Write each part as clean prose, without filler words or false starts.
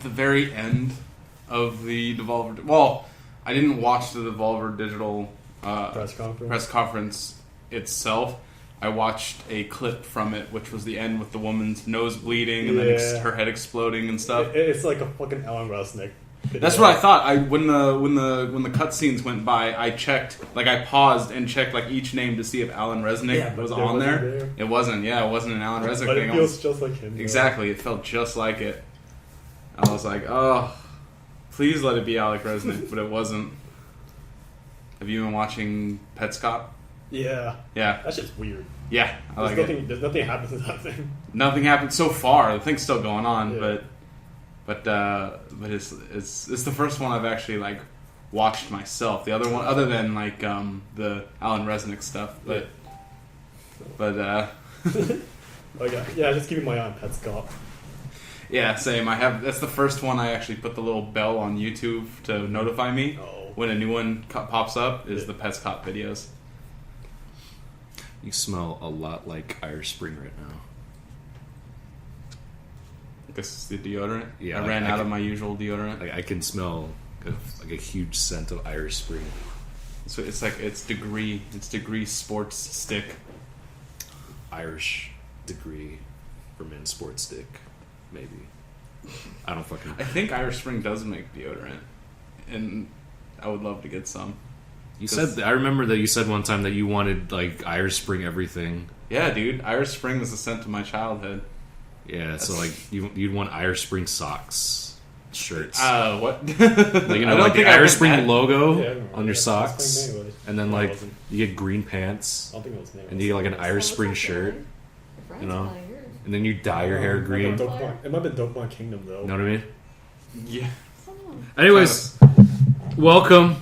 the very end of the Devolver. Well, I didn't watch the Devolver Digital press conference itself. I watched a clip from it, which was the end with the woman's nose bleeding and then her head exploding and stuff. It's like a fucking Alan Resnick video. That's what I thought. When the cutscenes went by, I checked, like I paused and checked like each name to see if Alan Resnick was on there. It wasn't. Yeah, it wasn't an Alan Resnick but thing. It feels just like him. Exactly, it felt just like it. I was like, oh, please let it be Alec Resnick, but it wasn't. Have you been watching Petscop? Yeah. Yeah. That shit's weird. Yeah, I like it. There's nothing happens in that thing. Nothing happened so far. The thing's still going on, but it's the first one I've actually like watched myself. The other one, other than like the Alan Resnick stuff, but just keeping my eye on Petscop. Yeah, same. That's the first one I actually put the little bell on YouTube to notify me when a new one pops up. Is the Petscop videos. You smell a lot like Irish Spring right now. This is the deodorant. Yeah, I ran out of my usual deodorant. Like I can smell like a huge scent of Irish Spring. So it's degree sports stick. Irish degree for men's sports stick, maybe. I don't fucking. I think Irish Spring does make deodorant, and I would love to get some. You said I remember that you said one time that you wanted like Irish Spring everything. Yeah, dude, Irish Spring was the scent of my childhood. Yeah, so like you'd want Irish Spring socks, shirts. What? Like, you know, like the Irish Spring logo on your socks, and then like you get green pants, and you get like an Irish Spring shirt, you know, and then you dye your hair green. It might have been Dokkan Kingdom though. You know what I mean? Yeah. Anyways, welcome.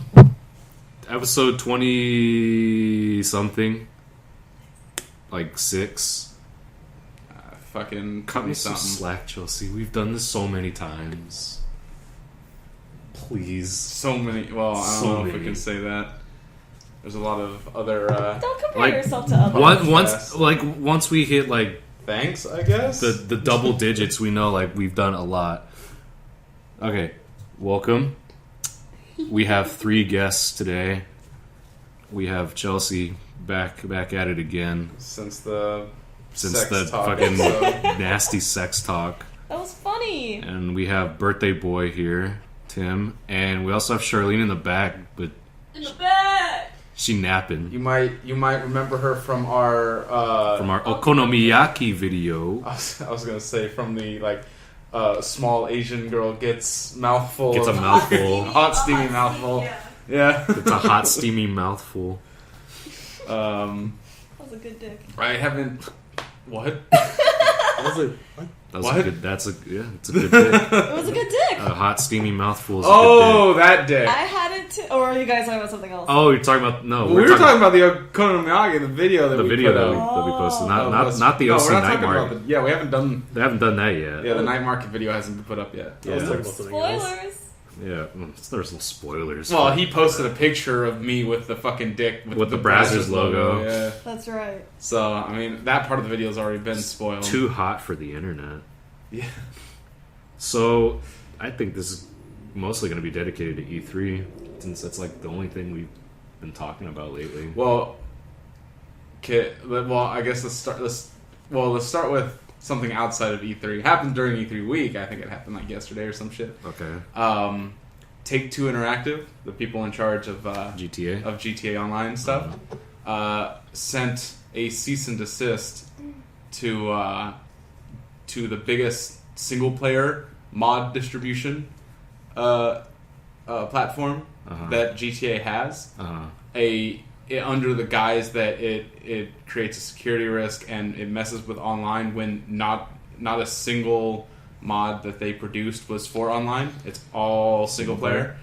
Episode 20 something, like 6. Fucking cut me something. some slack, Chelsea. We've done this so many times. Please. So many. Well, I don't know if we can say that. There's a lot of other. Don't compare yourself to others. Once we hit like. Thanks, I guess. The double digits, we know like we've done a lot. Okay, welcome. We have 3 guests today. We have Chelsea back at it again. Since the fucking nasty sex talk. That was funny. And we have birthday boy here, Tim, and we also have Charlene in the back, but in the back. She napping. You might remember her from our Okonomiyaki video. I was gonna say from the like. Small Asian girl gets a mouthful. Hot steamy mouthful. Yeah. It's a hot steamy mouthful. That was a good dick. I haven't. What? It's a good dick. It was a good dick. A hot steamy mouthful is a good dick. That dick. I had it too. Or are you guys talking about something else? Oh, you're talking about no. We were talking about the Okonomiyaki, the video that we posted. Not the OC Night Market. We haven't done. They haven't done that yet. Yeah, the Night Market video hasn't been put up yet. Yeah. Spoilers. Yeah, there's no spoilers. Well, he posted a picture of me with the fucking dick with the Brazzers logo. Yeah, that's right. So I mean, that part of the video's already been spoiled. Too hot for the internet. Yeah. So I think this is mostly going to be dedicated to E3, since that's like the only thing we've been talking about lately. Well, I guess let's start with something outside of E3. It happened during E3 week. I think it happened like yesterday or some shit. Okay. Take-Two Interactive, the people in charge of GTA Online stuff, sent a cease and desist to the biggest single-player mod distribution platform that GTA has. Under the guise that it creates a security risk and it messes with online when not a single mod that they produced was for online. It's all single player.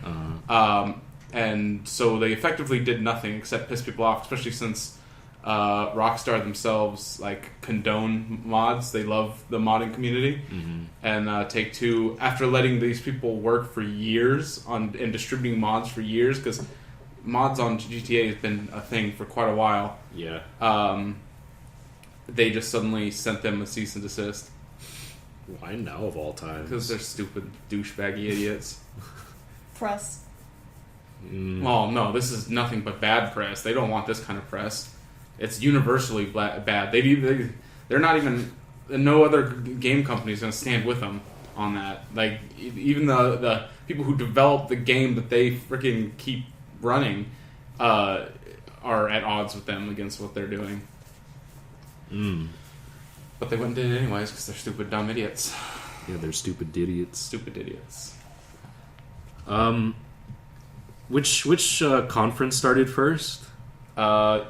And so they effectively did nothing except piss people off, especially since Rockstar themselves like condone mods. They love the modding community. And Take-Two, after letting these people work for years and distributing mods for years, because mods on GTA has been a thing for quite a while. Yeah. They just suddenly sent them a cease and desist. Why now of all times? Because they're stupid, douchebaggy idiots. Press. Well, no, this is nothing but bad press. They don't want this kind of press. It's universally bad. They're not even... No other game company is going to stand with them on that. Like, even the people who develop the game that they freaking keep running are at odds with them against what they're doing. But they went and did it anyways because they're stupid, dumb idiots. Yeah, they're stupid idiots. Stupid idiots. Which conference started first? The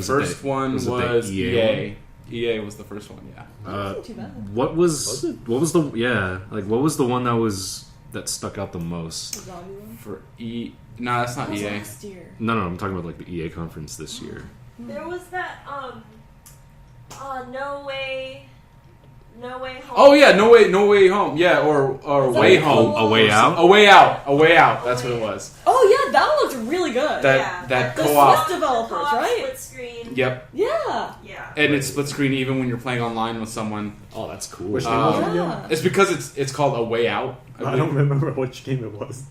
first one was EA. EA was the first one, yeah. Not too bad. What was the one that stuck out the most? The zombie one? For No, that's not That was EA. last year. No, I'm talking about like the EA conference this year. There was that No Way Home. Oh yeah, No Way Home. Yeah, or Is Way that Home. cool? A Way Out? A Way Out. A Way Out. That's what it was. Oh yeah, that one looked really good. That The co-op. Swiss developers, right? Split screen. Yep. Yeah. Yeah. And it's split screen even when you're playing online with someone. Oh, that's cool. Which game was it again? Yeah. It's because it's called A Way Out. I don't remember which game it was.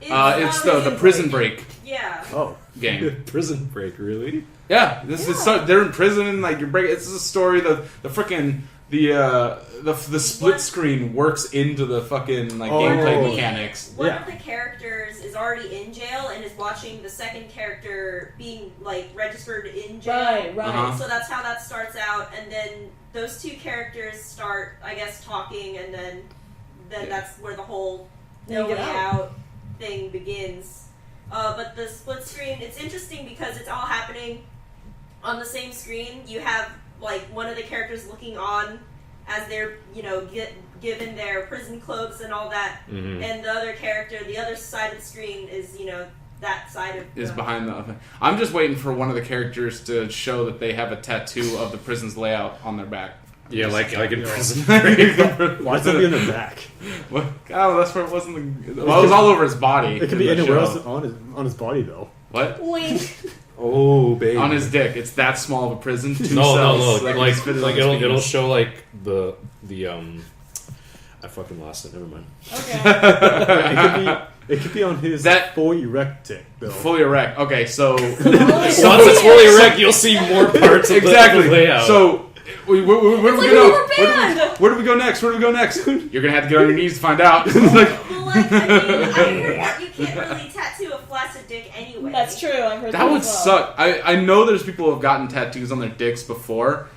It's the Prison Break Yeah. Oh. game. Prison Break, really? Yeah, this is they're in prison and like you're breaking. It's a story. The freaking the split screen works into the fucking like gameplay mechanics. One of the characters is already in jail and is watching the second character being like registered in jail. Right. Uh-huh. So that's how that starts out, and then those two characters start, I guess, talking, and then that's where the whole Then you No get Way out. Out thing begins. But the split screen, it's interesting because it's all happening on the same screen. You have like one of the characters looking on as they're given their prison clothes and all that, and the other character, the other side of the screen is that side of Is behind the other. I'm just waiting for one of the characters to show that they have a tattoo of the prison's layout on their back. Yeah, like in Prison Why is it be in the back? What? Oh, that's where it wasn't. Well, it was all over his body. It could be in the anywhere show. else on his body though. What? Wink. Oh, baby. On his dick. It's that small of a prison. Two No, cells. like fit it on like his it'll penis. show like the I fucking lost it. Never mind. Okay. It could be on his That- fully erect dick though. Fully erect. Okay, so Once it's fully erect, you'll see more parts of exactly. the layout. So where do we like go? a rubber band. Where do we go next? Where do we go next? You're gonna have to get on your knees to find out. Like, Well, like, I heard that you can't really tattoo a flaccid dick anyway. That's true. I've heard that. that would as well. suck. I know there's people who have gotten tattoos on their dicks before,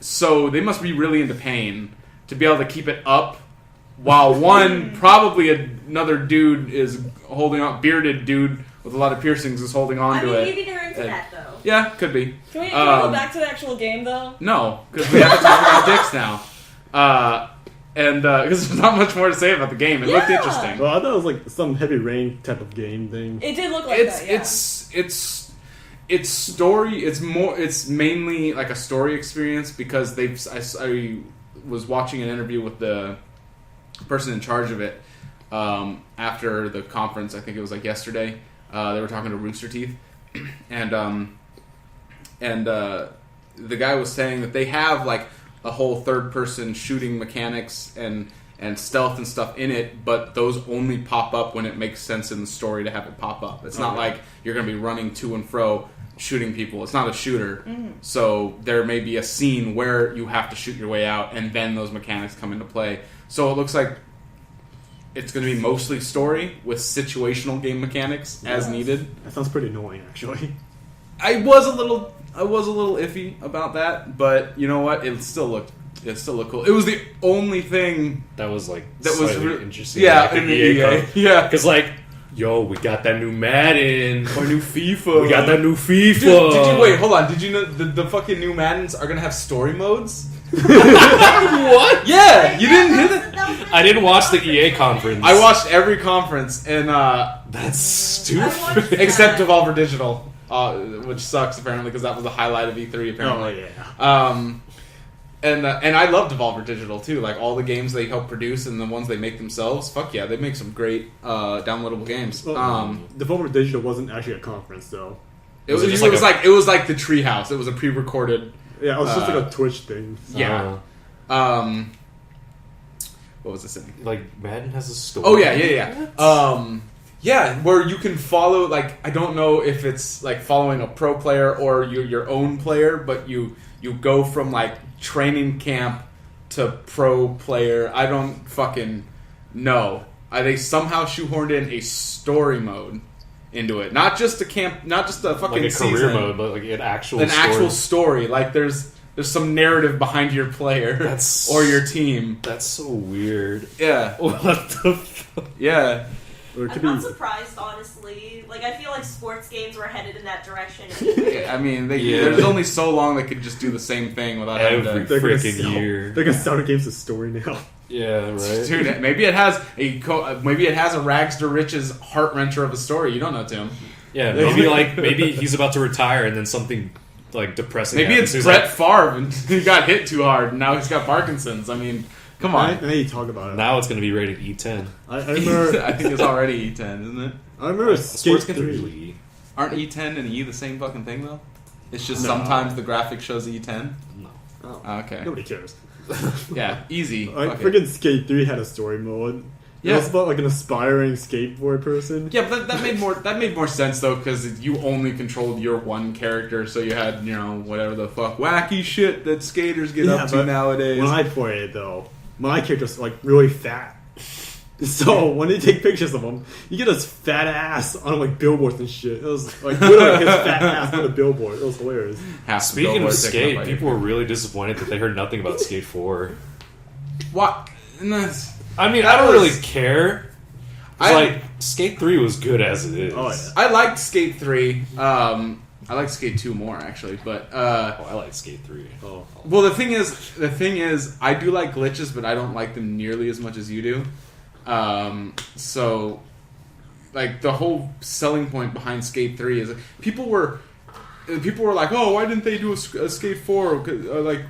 so they must be really into pain to be able to keep it up while probably another dude is holding on, bearded dude with a lot of piercings is holding on I to mean, it. maybe they're into that though. Yeah, could be. Can we go back to the actual game though? No, because we have to talk about dicks now. And because there's not much more to say about the game. It looked Yeah. interesting. Well, I thought it was like some heavy rain type of game thing. It did look like that. Yeah. It's story. It's mainly like a story experience because I was watching an interview with the person in charge of it after the conference. I think it was like yesterday. They were talking to Rooster Teeth, and the guy was saying that they have like a whole third-person shooting mechanics and stealth and stuff in it, but those only pop up when it makes sense in the story to have it pop up. It's not like you're going to be running to and fro shooting people. It's not a shooter. So there may be a scene where you have to shoot your way out, and then those mechanics come into play. So it looks like it's going to be mostly story with situational game mechanics as needed. That sounds pretty annoying, actually. I was a little iffy about that, but you know what? It still looked cool. It was the only thing that was like that was slightly interesting. Yeah, like, in the EA. Yeah, because like, yo, we got that new Madden or new FIFA. We got that new FIFA. Did you wait? Hold on. Did you know the fucking new Maddens are gonna have story modes? What? Yeah, you didn't hear that? I didn't watch the EA conference. I watched every conference, and That's stupid. except Devolver Digital, which sucks apparently because that was the highlight of E3 apparently. Oh yeah. And I love Devolver Digital too. Like all the games they help produce and the ones they make themselves. Fuck yeah, they make some great downloadable games. Well, Devolver Digital wasn't actually a conference though. It was just like the Treehouse. It was a pre-recorded. Yeah, it was just like a Twitch thing. Yeah. What was I saying? Like Madden has a story. Oh yeah. Yeah, where you can follow. Like, I don't know if it's like following a pro player or you're your own player, but you go from like training camp to pro player. I don't fucking know. They somehow shoehorned in a story mode into it, not just a camp, not just a fucking like a career season, mode, but like an actual actual story. Like there's some narrative behind your player or your team. That's so weird. Yeah. What the fuck? Yeah. Or it I'm could not be surprised, honestly. Like, I feel like sports games were headed in that direction. I mean, there's only so long they could just do the same thing without having Every to. freaking year. They're gonna start against a story now. Yeah, right. Dude, maybe it has a rags to riches heart wrencher of a story. You don't know, Tim. Yeah, maybe he's about to retire and then something like depressing. Maybe happens. it's He's Brett Favre and he got hit too hard and now he's got Parkinson's. I mean, come on. Now you talk about it. Now it's going to be rated E10. I remember. I think it's already E10, isn't it? I remember Sports Skate games are 3. really Aren't E10 and E the same fucking thing though? It's just sometimes the graphic shows E10. no. Oh, Okay. nobody cares. Yeah, easy. Like, Fuck it. freaking Skate 3 had a story mode. Yeah. It was about like an aspiring skateboard person. Yeah, but that made more sense though because you only controlled your one character, so you had whatever the fuck wacky shit that skaters get up to but nowadays. When I played it though, my character's like really fat. So when they take pictures of him, you get his fat ass on like billboards and shit. It was like literally his fat ass on a billboard. It was hilarious. Half the Speaking of billboards taken Skate, up by people were really disappointed that they heard nothing about Skate 4. what? I mean, That I don't was- really care. Like, Skate 3 was good as it is. Oh yeah. I liked Skate 3. I like Skate 2 more actually, but Oh, I like Skate 3. Oh. well, the thing is, I do like glitches, but I don't like them nearly as much as you do. So, like the whole selling point behind Skate 3 is people were like, oh, why didn't they do a Skate 4? Like,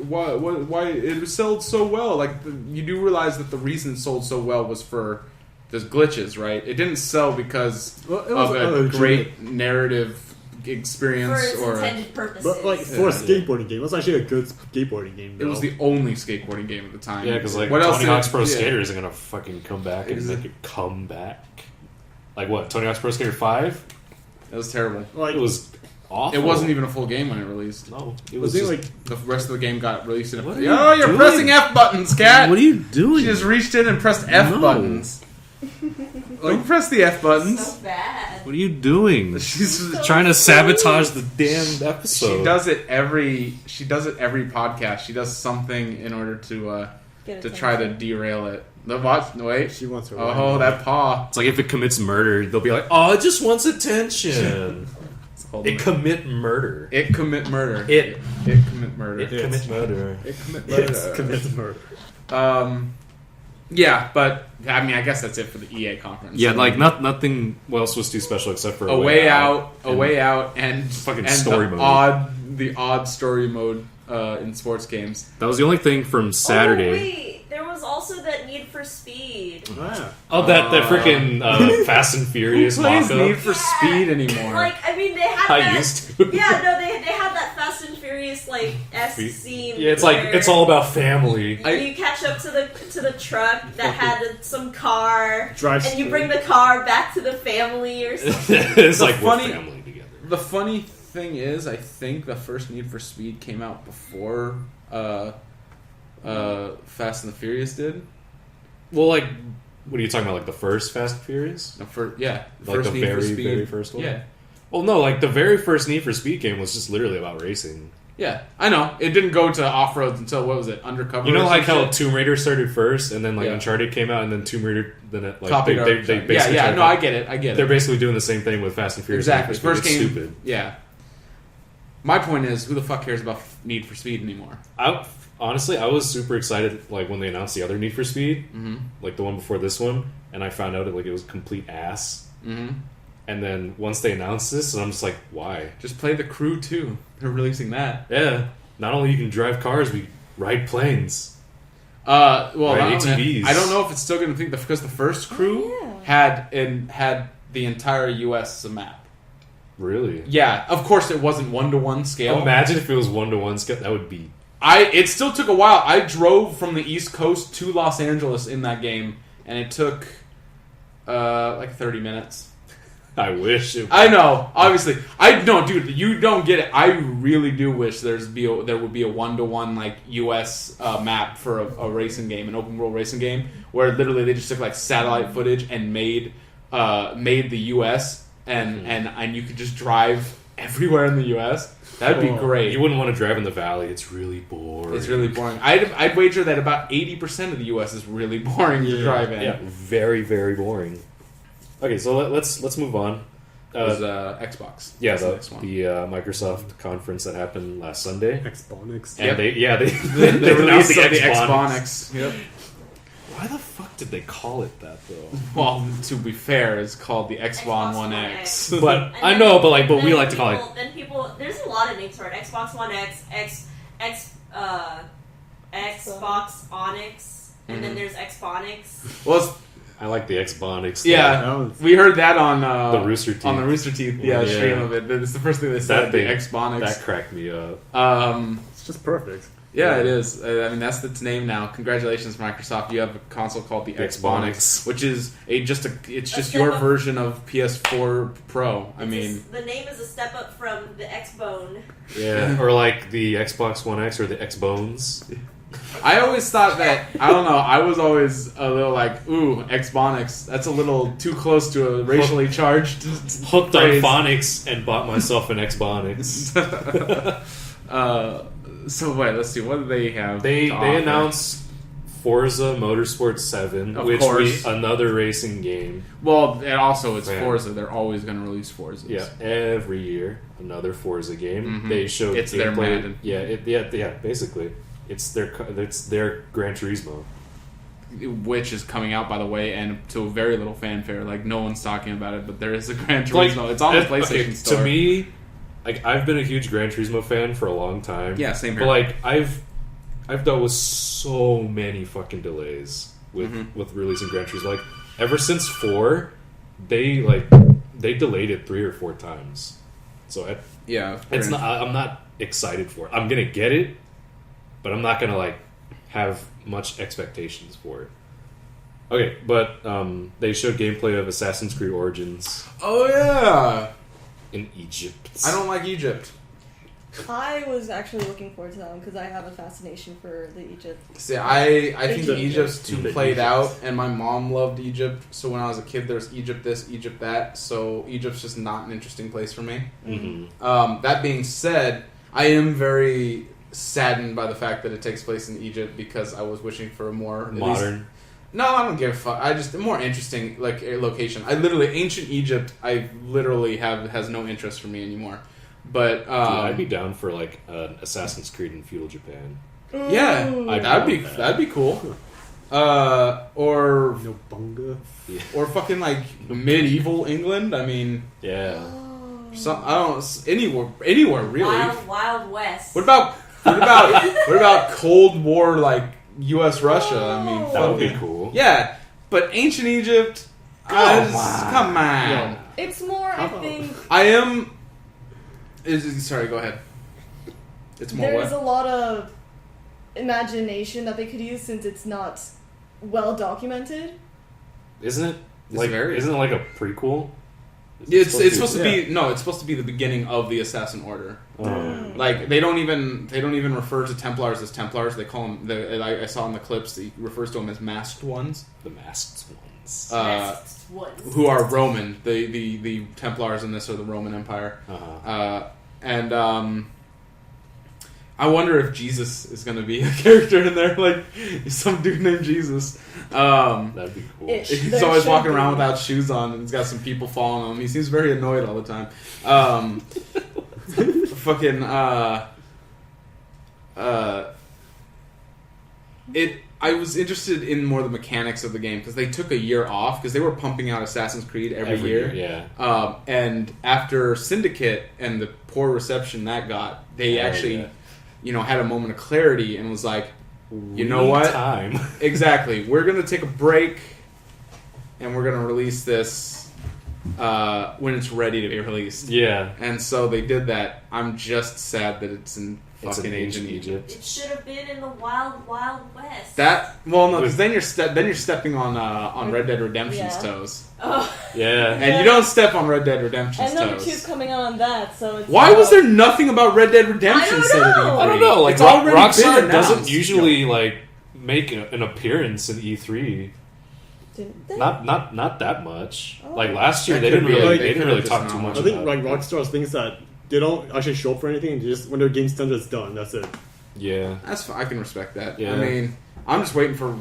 why it sold so well? Like, you do realize that the reason it sold so well was for the glitches, right? It didn't sell because Well, it was of a legitimate- great narrative For experience its or. intended purposes. But like for a skateboarding game, it was actually a good skateboarding game. It was though. the only skateboarding game at the time. Yeah, because like What else Tony did Hawk's it- Pro yeah. Skater isn't gonna fucking come back and Exactly. make it come back. Like what? Tony Hawk's Pro Skater 5? It was terrible. like It was awful. It wasn't even a full game when it released. No, it was was it just, like The rest of the game got released in a. What are Oh, you you're doing? pressing F buttons, cat. What are you doing? She just reached in and pressed F No. buttons. Don't press the F buttons. So bad. What are you doing? She's Trying to sabotage the damn episode. she does it every podcast. She does something in order to try to derail it. The what? No, wait. she wants her. Oh, that paw. It's like if it commits murder, they'll be like, "Oh, it just wants attention." Hold It on. commit murder. It commit murder. It commit murder. commit murder. It commit It's murder. commits murder. Yeah, but I mean, I guess that's it for the EA conference. Yeah, like nothing else was too special except for a way out, and fucking and story the mode. the odd story mode in sports games. That was the only thing from Saturday. Oh, wait. There was also that Need for Speed. Ah. Oh, that freaking Fast and Furious Who plays mock-up. Need for Speed anymore? Like, I mean, they had I that. used to. Yeah, no, they had that Fast and Furious like scene. Yeah, it's like where it's all about family. You catch up to the truck that had some car, Drive and you speed. bring the car back to the family or something. It's The like funny- we're family together. The funny thing is, I think the first Need for Speed came out before Fast and the Furious did. Well, like, what are you talking about? Like the first Fast and Furious? The Like first the Need for very, Speed. very first one? Yeah, Well, no, like the very first Need for Speed game was just literally about racing. yeah, I know. It didn't go to off roads until what was it? Undercover. You know, or like some how shit? Tomb Raider started first, and then like Yeah. Uncharted came out, and then Tomb Raider, then it, like Copied they Uncharted. basically yeah. tried No, to- I get it. They're basically doing the same thing with Fast and Furious. Exactly. Need for Speed. First It's game. stupid. Yeah. My point is, who the fuck cares about Need for Speed anymore? Honestly, I was super excited like when they announced the other Need for Speed, Mm-hmm. like the one before this one, and I found out it was complete ass. Mm-hmm. And then once they announced this, and I'm just like, why? Just play the Crew 2. They're releasing that. Yeah, not only you can drive cars, we ride planes. Well, Right, not only- ATVs. I don't know if it's still going to think because the first Crew Oh, had the entire U.S. as a map. Really? Yeah, of course it wasn't 1-to-1 scale. Imagine if it was 1-to-1 scale. That would be It still took a while. I drove from the East Coast to Los Angeles in that game, and it took like 30 minutes. I wish. I know, obviously. No, dude, you don't get it. I really do wish there would be a 1-to-1 like U.S. Map for a racing game, an open world racing game, where literally they just took like satellite footage and made the U.S. and you could just drive everywhere in the U.S. That'd be great. You wouldn't want to drive in the valley. It's really boring. It's really boring. I'd wager that about 80% of the U.S. is really boring to drive in. Yeah, very, very boring. Okay, so let's move on. It was Xbox. Yeah, That's the next one. Microsoft conference that happened last Sunday. Xbox. And they the announced release of the Xbox. Xbox. Yep. Why the fuck did they call it that though? Well, to be fair, it's called the Xbox One X. But And I then- know, but then we like to call it. Then people, there's a lot of names for it. Xbox One X, Xbox Onyx, and then there's Xbonix. Well, I like the Xbox. yeah, we heard that on The Rooster Teeth. On the Rooster Teeth, Yeah. stream of it. It's the first thing they said. That The thing- Xbox. that cracked me up. It's just perfect. Yeah, it is. I mean, that's its name now. Congratulations, Microsoft. You have a console called the Xbox, which is just your step up. version of PS4 Pro. I mean, The name is a step up from the Xbone. Yeah, or like the Xbox One X or the Xbones. I always thought that, I don't know, I was always a little like, ooh, Xbonix. That's a little too close to a racially charged Hooked on phrase. phonics and bought myself an Xbox. So wait, let's see. What do they have? They to offer? announced Forza Motorsport 7, Of which course. another racing game. Well, and also it's Man. Forza. They're always going to release Forzas. Yeah, every year another Forza game. Mhm. They showed It's their gameplay. Madden. Yeah, basically, it's their Gran Turismo. Which is coming out, by the way, and to a very little fanfare. Like, no one's talking about it, but there is a Gran Like, Turismo. It's on the okay, PlayStation Store. To me, like I've been a huge Gran Turismo fan for a long time. Yeah, same here. But like I've dealt with so many fucking delays with releasing Gran Turismo. Like ever since 4, they delayed it 3 or 4 times. So it's I'm not excited for it. I'm gonna get it, but I'm not gonna like have much expectations for it. Okay, but they showed gameplay of Assassin's Creed Origins Oh, yeah. in Egypt. I don't like Egypt. I was actually looking forward to that one because I have a fascination for the Egypt. See, I think Egypt. Egypt's too The played Egypt. out, and my mom loved Egypt. So when I was a kid, there's Egypt this, Egypt that. So Egypt's just not an interesting place for me. Mm-hmm. That being said, I am very saddened by the fact that it takes place in Egypt because I was wishing for a more at least- Modern. No, I don't give a fuck. I just a more interesting like location. Ancient Egypt. I literally has no interest for me anymore. But Dude, I'd be down for like an Assassin's Creed in feudal Japan. yeah, I'd that'd be cool. Or No bunga. fucking like medieval England. I mean, Yeah. I don't anywhere really. Wild West. What about Cold War like U.S. Russia? I mean, That would be fucking- cool. Yeah, but ancient Egypt. Come on. Yeah. It's more, I think, I am. Sorry, go ahead. It's more there's what? a lot of imagination that they could use since it's not well documented. Isn't it It's like very- isn't it like a prequel? It's supposed to be no. It's supposed to be the beginning of the Assassin Order. Oh. Like they don't even refer to Templars as Templars. They call them. I saw in the clips he refers to them as masked ones, The masked ones. Next ones. who are Roman. The Templars in this are the Roman Empire. And I wonder if Jesus is going to be a character in there, like some dude named Jesus. That'd be cool. Ish. He's There always should walking be. around without shoes on, and he's got some people following him. He seems very annoyed all the time. Fucking I was interested in more the mechanics of the game because they took a year off because they were pumping out Assassin's Creed every year. Yeah. And after Syndicate and the poor reception that got, they actually, had a moment of clarity and was like, you know what? Time. Exactly. We're going to take a break and we're going to release this when it's ready to be released. Yeah. And so they did that. I'm just sad that it's in It's fucking in ancient Egypt. It should have been in the Wild Wild West. Because then you're stepping on Red Dead Redemption's Yeah. toes, Oh, Yeah. and you don't step on Red Dead Redemption's And number 2's toes. coming out on that, so it's Why was there nothing about Red Dead Redemption I don't said at know. E3? I don't know. Like It's already been Rockstar announced. doesn't usually like make an appearance in E3. Didn't they? Not that much. Oh. Like last year, That they could didn't be really it. They they didn't could've really just talk too not. much. I think about like it. Rockstar thinks that they don't actually show up for anything, and just when their game's done, it's done. That's it. Yeah. I can respect that. Yeah. I mean, I'm just waiting for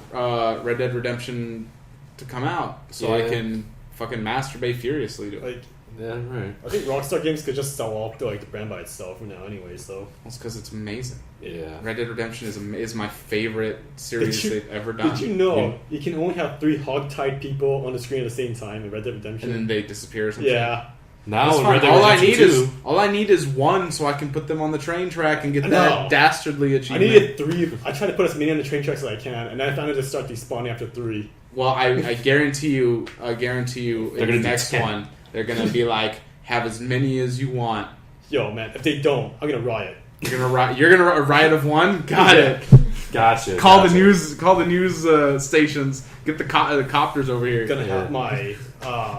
Red Dead Redemption to come out so I Yeah. can fucking masturbate furiously to it. Like Yeah. Right. I think Rockstar games could just sell off the brand by itself for now, anyway. So That's because it's amazing. Yeah. Red Dead Redemption is my favorite series Did you- they've ever done. did you know you can only have 3 hog-tied people on the screen at the same time in Red Dead Redemption? And then they disappear or something. Yeah. Now That's in fine. Red Dead all I Redemption need 2, is all I need is one, so I can put them on the train track and get No. that dastardly I achievement. needed 3. I tried to put as many on the train tracks as I can, and I found it to start despawning after 3. Well, I guarantee you, They're in the gonna do next 10. one, they're gonna be like, have as many as you want. Yo, man, if they don't, I'm gonna riot. You're gonna a riot of one. Got it. Gotcha. Call gotcha. the news stations. Get the copters over here. Gonna Yeah. have my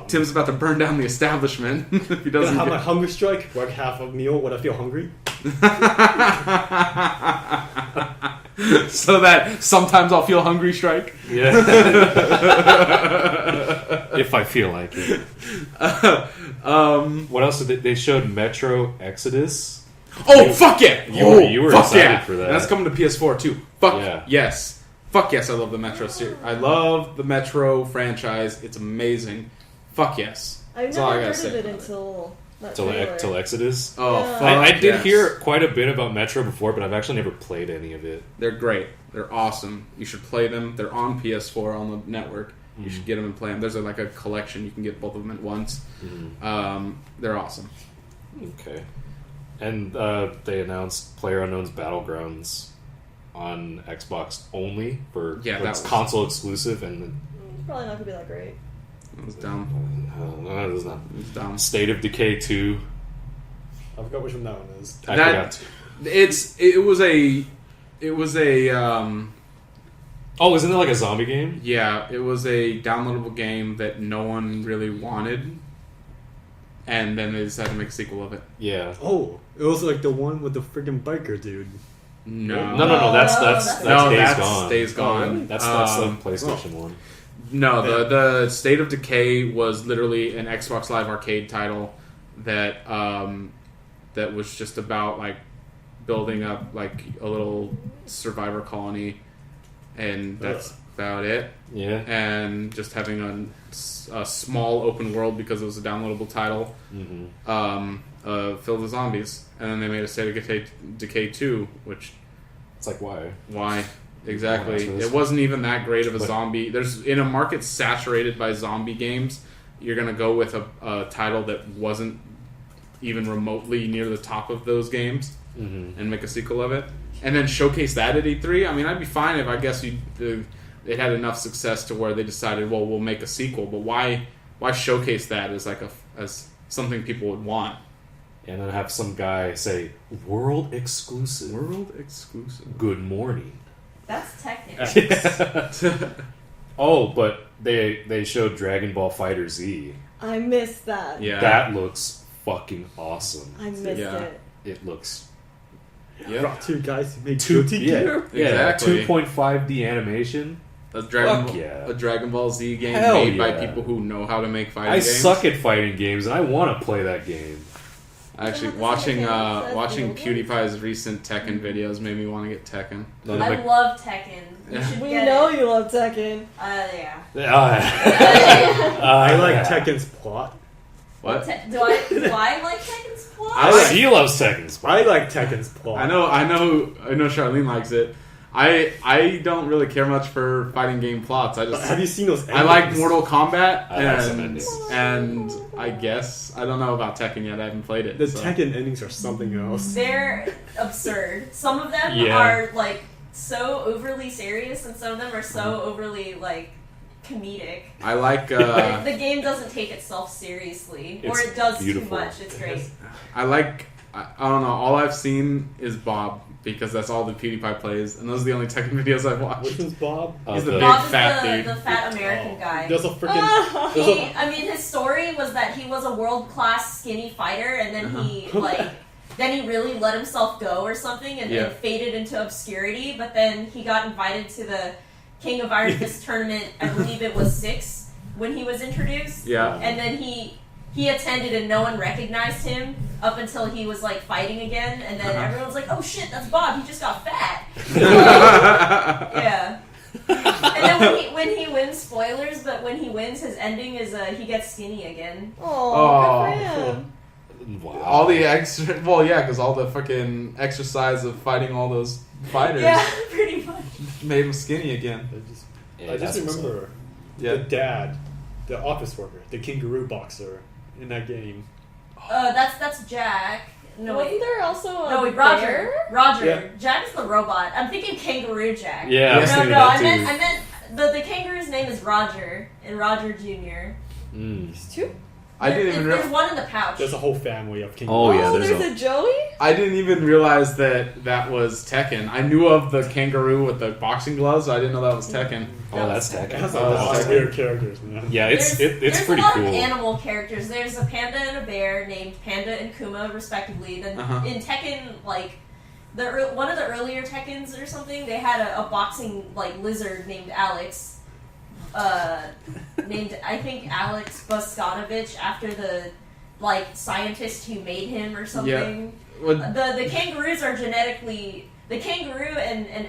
Tim's about to burn down the establishment if he gonna doesn't. have my Get... hunger strike, work half a meal when I feel hungry. So that sometimes I'll feel hungry strike. Yeah. If I feel like it. What else did they showed Metro Exodus? Oh fuck yeah! You were fuck excited yeah. for that. And that's coming to PS4 too. Fuck Yeah. yes. Fuck yes, I love the Metro series. I love the Metro franchise. It's amazing. Fuck yes. I That's never all I gotta heard say of it about it. until that Till trailer. Exodus. Oh, Yeah. fuck I did yes. hear quite a bit about Metro before, but I've actually never played any of it. They're great. They're awesome. You should play them. They're on PS4 on the network. You should get them and play them. There's like a collection. You can get both of them at once. They're awesome. Okay. And they announced PlayerUnknown's Battlegrounds on Xbox only for Yeah, that it's was- console exclusive, and It's probably not gonna be that great. It was dumb. no, it was not. It was dumb. State of Decay 2. I forgot which one that one is. I That- forgot. It was a Oh, isn't it like a zombie game? yeah, it was a downloadable game that no one really wanted, and then they decided to make a sequel of it. Yeah. Oh, it was like the one with the freaking biker dude. No, No. That's no, Days that's Gone. Days Gone. That's the Um, PlayStation one. No, the State of Decay was literally an Xbox Live Arcade title that that was just about like building up like a little survivor colony, and that's about it. Yeah. And just having a small open world because it was a downloadable title, filled with zombies. And then they made a State of Decay 2, which It's like why? why exactly? Why not? It wasn't even that great of a But- zombie. There's in a market saturated by zombie games, you're gonna go with a title that wasn't even remotely near the top of those games and make a sequel of it, and then showcase that at E3. I mean, I'd be fine if I guess it had enough success to where they decided, well, we'll make a sequel. But why showcase that as like as something people would want? And then have some guy say, "World exclusive." World exclusive. Good morning. That's technical. Oh, but they showed Dragon Ball Fighter Z. I missed that. Yeah. That looks fucking awesome. I missed Yeah. it. It looks Yeah. Brought 2 guys who made Two- Guilty yeah. Gear. Exactly. 2.5D animation. A Dragon Fuck Ball, yeah. a Dragon Ball Z game Hell made by yeah. people who know how to make fighting I games. suck at fighting games, and I want to play that game. Actually, Is that the watching same game as watching the old PewDiePie's recent Tekken videos made me want to get Tekken. None I of love Tekken. You Yeah. should We get know it. you love Tekken. Yeah. I like Tekken's plot. What? Do I like Tekken's plot? I like- She loves Tekken's. I like Tekken's plot. I know Charlene likes it. I don't really care much for fighting game plots. I But just have you seen those? I like endings? Mortal Kombat I like some and endings. I guess I don't know about Tekken yet. I haven't played it. The so. Tekken endings are something else. They're absurd. Some of them Yeah. are like so overly serious, and some of them are so overly like comedic. I like The game doesn't take itself seriously, or It's it does beautiful. too much. It's great. I don't know. All I've seen is Bob because that's all that PewDiePie plays, and those are the only Tekken videos I've watched. Which one's Bob? He's the the- big Bob is fat the, dude. the fat American guy. There's a freaking. There's He, a, I mean, his story was that he was a world-class skinny fighter, and then he then he really let himself go or something, and Yeah. then faded into obscurity. But then he got invited to the King of Iron Fist tournament. I believe it was 6 when he was introduced. Yeah. And then he attended, and no one recognized him up until he was like fighting again, and then everyone's like, "Oh shit, that's Bob. He just got fat." Yeah. And then when he wins, spoilers, but when he wins, his ending is he gets skinny again. Oh, good for him. Wow. All the extra, well, yeah, because all the fucking exercise of fighting all those fighters Yeah, pretty much. made him skinny again. Yeah, I just that's what's remember Yeah. the dad, the office worker, the kangaroo boxer in that game. That's Jack. No, Wasn't wait. there also a No, wait, Roger. bear? Roger. Yeah. Jack's the robot. I'm thinking Kangaroo Jack. Yeah, I was No, thinking no, that I too. meant the kangaroo's name is Roger, and Roger Jr. Mm. There's two? I didn't even There's realize. one in the pouch. There's a whole family of Oh, kangaroos. yeah, there's there's a Joey? I didn't even realize that was Tekken. I knew of the kangaroo with the boxing gloves. I didn't know that was Tekken. Oh, that's It Tekken. has Oh, a lot that's of weird characters, man. Yeah, it's There's pretty a lot cool. of animal characters. There's a panda and a bear named Panda and Kuma, respectively. Then in Tekken, like one of the earlier Tekkens or something, they had a boxing like lizard named Alex. Named I think Alex Boskanovich after the like scientist who made him or something. Well, The kangaroos are genetically the kangaroo and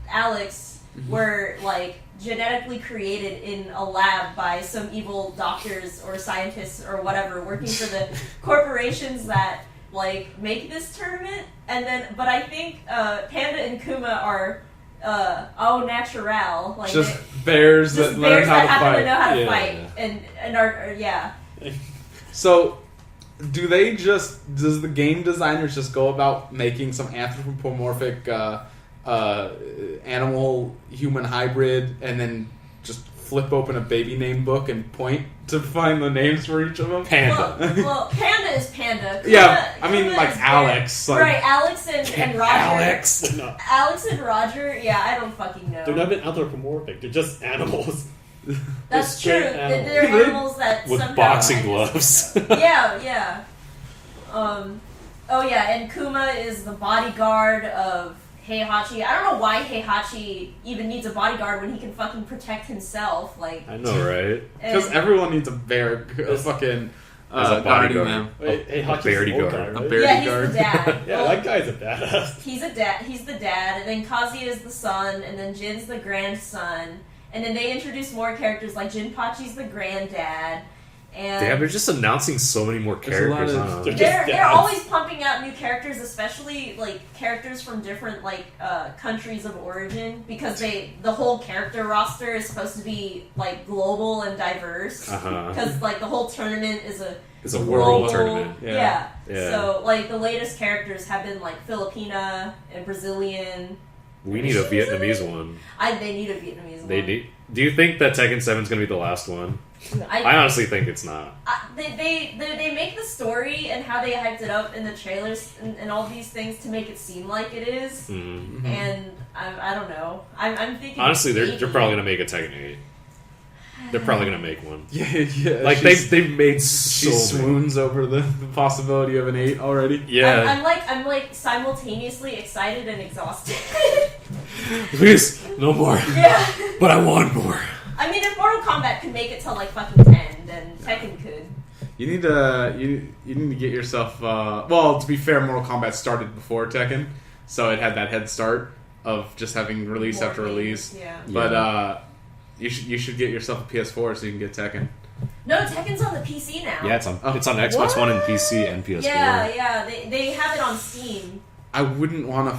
Alex were like genetically created in a lab by some evil doctors or scientists or whatever working for the corporations that like make this tournament. And then, but I think Panda and Kuma are au naturel, like just bears just that learn bears how that to happen fight. to know how to Yeah. fight and are yeah. So, do they just? Does the game designers just go about making some anthropomorphic animal human hybrid and then just flip open a baby name book and point to find the names for each of them? Panda. Well, Panda is Panda. Kuma, Yeah, I mean Kuma like is bear. Alex. Like, Right, Alex and Roger. Alex. No, Alex and Roger, yeah, I don't fucking know. they're not even anthropomorphic. They're just animals. That's They're true. straight animals. They're animals that With somehow boxing I just- gloves. Yeah. Oh yeah, and Kuma is the bodyguard of Heihachi. I don't know why Heihachi even needs a bodyguard when he can fucking protect himself. Like, I know, right? because and- everyone needs a bear, a fucking As a guardian bodyguard. them. Wait, hey, Hachi's bear the old guard. guy, A right? bear yeah, he's guard. the dad. Yeah, Well, that guy's a badass. He's the dad, and then Kazuya is the son, and then Jin's the grandson, and then they introduce more characters like Jinpachi's the granddad, and Damn, they're just announcing so many more There's a lot characters. of- Huh? They're they're dads. always pumping out new characters, especially like characters from different like countries of origin, because the whole character roster is supposed to be like global and diverse. Uh-huh. Because like the whole tournament is a It's a world global- tournament. Yeah. Yeah. So like the latest characters have been like Filipina and Brazilian. We need a Vietnamese one. They need a Vietnamese They one. do. Do you think that Tekken 7 is going to be the last one? I honestly think it's not. They make the story and how they hyped it up in the trailers and all these things to make it seem like it is. Mm. And I don't know. I'm thinking Honestly, they're maybe. probably going to make a Tekken 8. They're probably going to make one. Yeah. Like they've made so she many. swoons over the possibility of an 8 already. Yeah. I'm like simultaneously excited and exhausted. Please, no more. Yeah. But I want more. I mean, if Mortal Kombat could make it to like fucking 10, then Tekken could. You need to you need to get yourself. Well, to be fair, Mortal Kombat started before Tekken, so it had that head start of just having release More after games, release. Yeah. But you should get yourself a PS4 so you can get Tekken. No, Tekken's on the PC now. Yeah, it's on Xbox One and PC and PS4. Yeah. They have it on Steam. I wouldn't want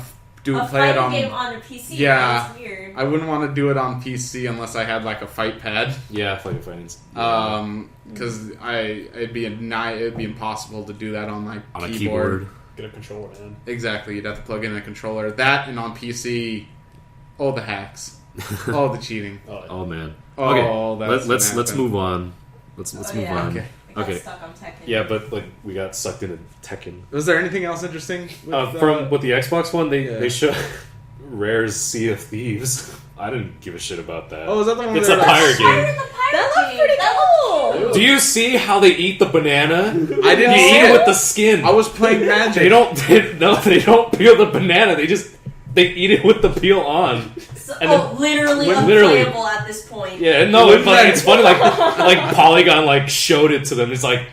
to A play it fighting on. game on a PC. Yeah. It's weird. I wouldn't want to do it on PC unless I had like a fight pad. Yeah, fighting. Because it'd be impossible to do that on my On a keyboard. keyboard. Get a controller, man. Exactly, you'd have to plug in a controller. That and on PC, all the hacks, all the cheating. Oh man. Oh, Okay, that's let's what happened. move on. Let's Oh, move yeah. on. Okay. got Okay. stuck on Tekken. Yeah, but like we got sucked into Tekken. Was there anything else interesting From with the Xbox One, yeah. they show Rare's Sea of Thieves. I didn't give a shit about that. Oh, is that the one? It's where a they're like- pirate Pirate game. the Pirate That looked game. pretty That cool. looked Do you see how they eat the banana? I didn't You see eat it it. with the skin. I was playing Magic. They don't. They don't peel the banana. They eat it with the peel on. So, And literally literally- unplayable at this point. Yeah, no, Wouldn't but that- it's funny. Like Polygon like showed it to them. It's like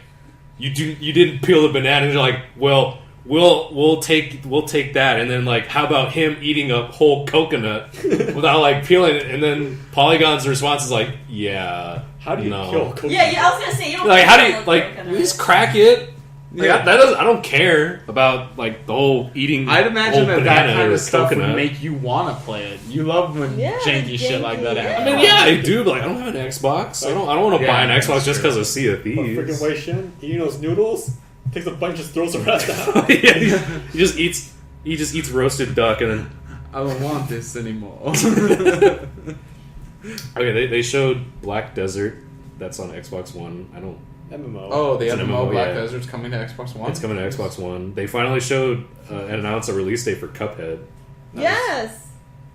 you didn't peel the banana. And they're like, well, we'll take that. And then like, how about him eating a whole coconut without like peeling it? And then Polygon's response is like, yeah, How do you no. kill coconut? Yeah, I was gonna say you don't. Like, how do peel you a like? coconut. Just crack it. Like, Yeah. that doesn't. I don't care about like the whole eating. I'd imagine whole that banana kind or of stuff coconut. would make you want to play it. You love when Yeah, janky shit like that janky, happens. I mean, yeah, I do. But like, I don't have an Xbox. I don't want to Yeah, buy an that's Xbox just true. because of Sea of But Thieves. freaking Wei Shen eating those noodles, takes a bunch, just throws the rest out. Yeah, he just eats roasted duck and then I don't want this anymore. okay. They showed Black Desert. That's on Xbox One. I don't. MMO. Oh, the It's an MMO MMO, Black yeah. Desert's coming to Xbox One. It's coming to Xbox One. They finally showed and announced a release date for Cuphead. Yes.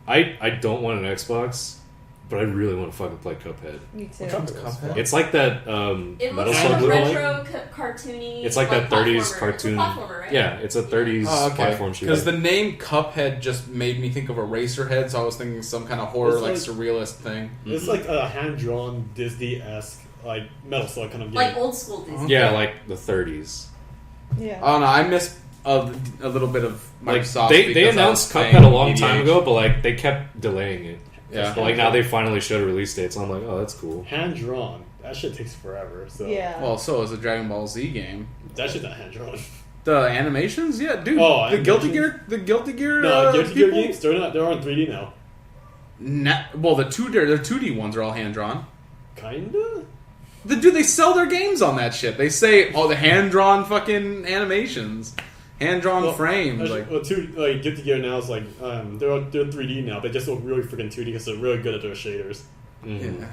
I don't want an Xbox, but I really want to fucking play Cuphead. Me too. Cuphead? It's like that It Metal looks Slug like a little. retro cartoony. It's like that 30s platformer. cartoon. It's a platformer, right? Yeah, it's a 30s Oh, okay. platform shooter. Because the name Cuphead just made me think of Eraserhead, so I was thinking some kind of horror, It's like like- surrealist thing. It's like a hand-drawn Disney-esque, like, Metal Slug kind of game. Like old school Disney. Yeah, like the 30s. Yeah. Oh no, I missed a little bit of Like Microsoft. they because I announced was playing Cuphead a long time EDH. ago, but like they kept delaying it. Yeah. But like now they finally showed a release date, so I'm like, oh, that's cool. Hand-drawn. That shit takes forever, so... Yeah. Well, so is a Dragon Ball Z game. That shit's not hand-drawn. The animations, yeah, dude. Oh, the Guilty animations? Gear, the Guilty Gear. No, Guilty Gear people? games, they're on 3D now. Well, the 2D ones are all hand drawn. Kinda? They sell their games on that shit. They say, oh, the hand drawn fucking animations, hand drawn frames. Like, Guilty Gear now is like, they're 3D now. They just look really freaking 2D because they're really good at their shaders. Mhm. yeah.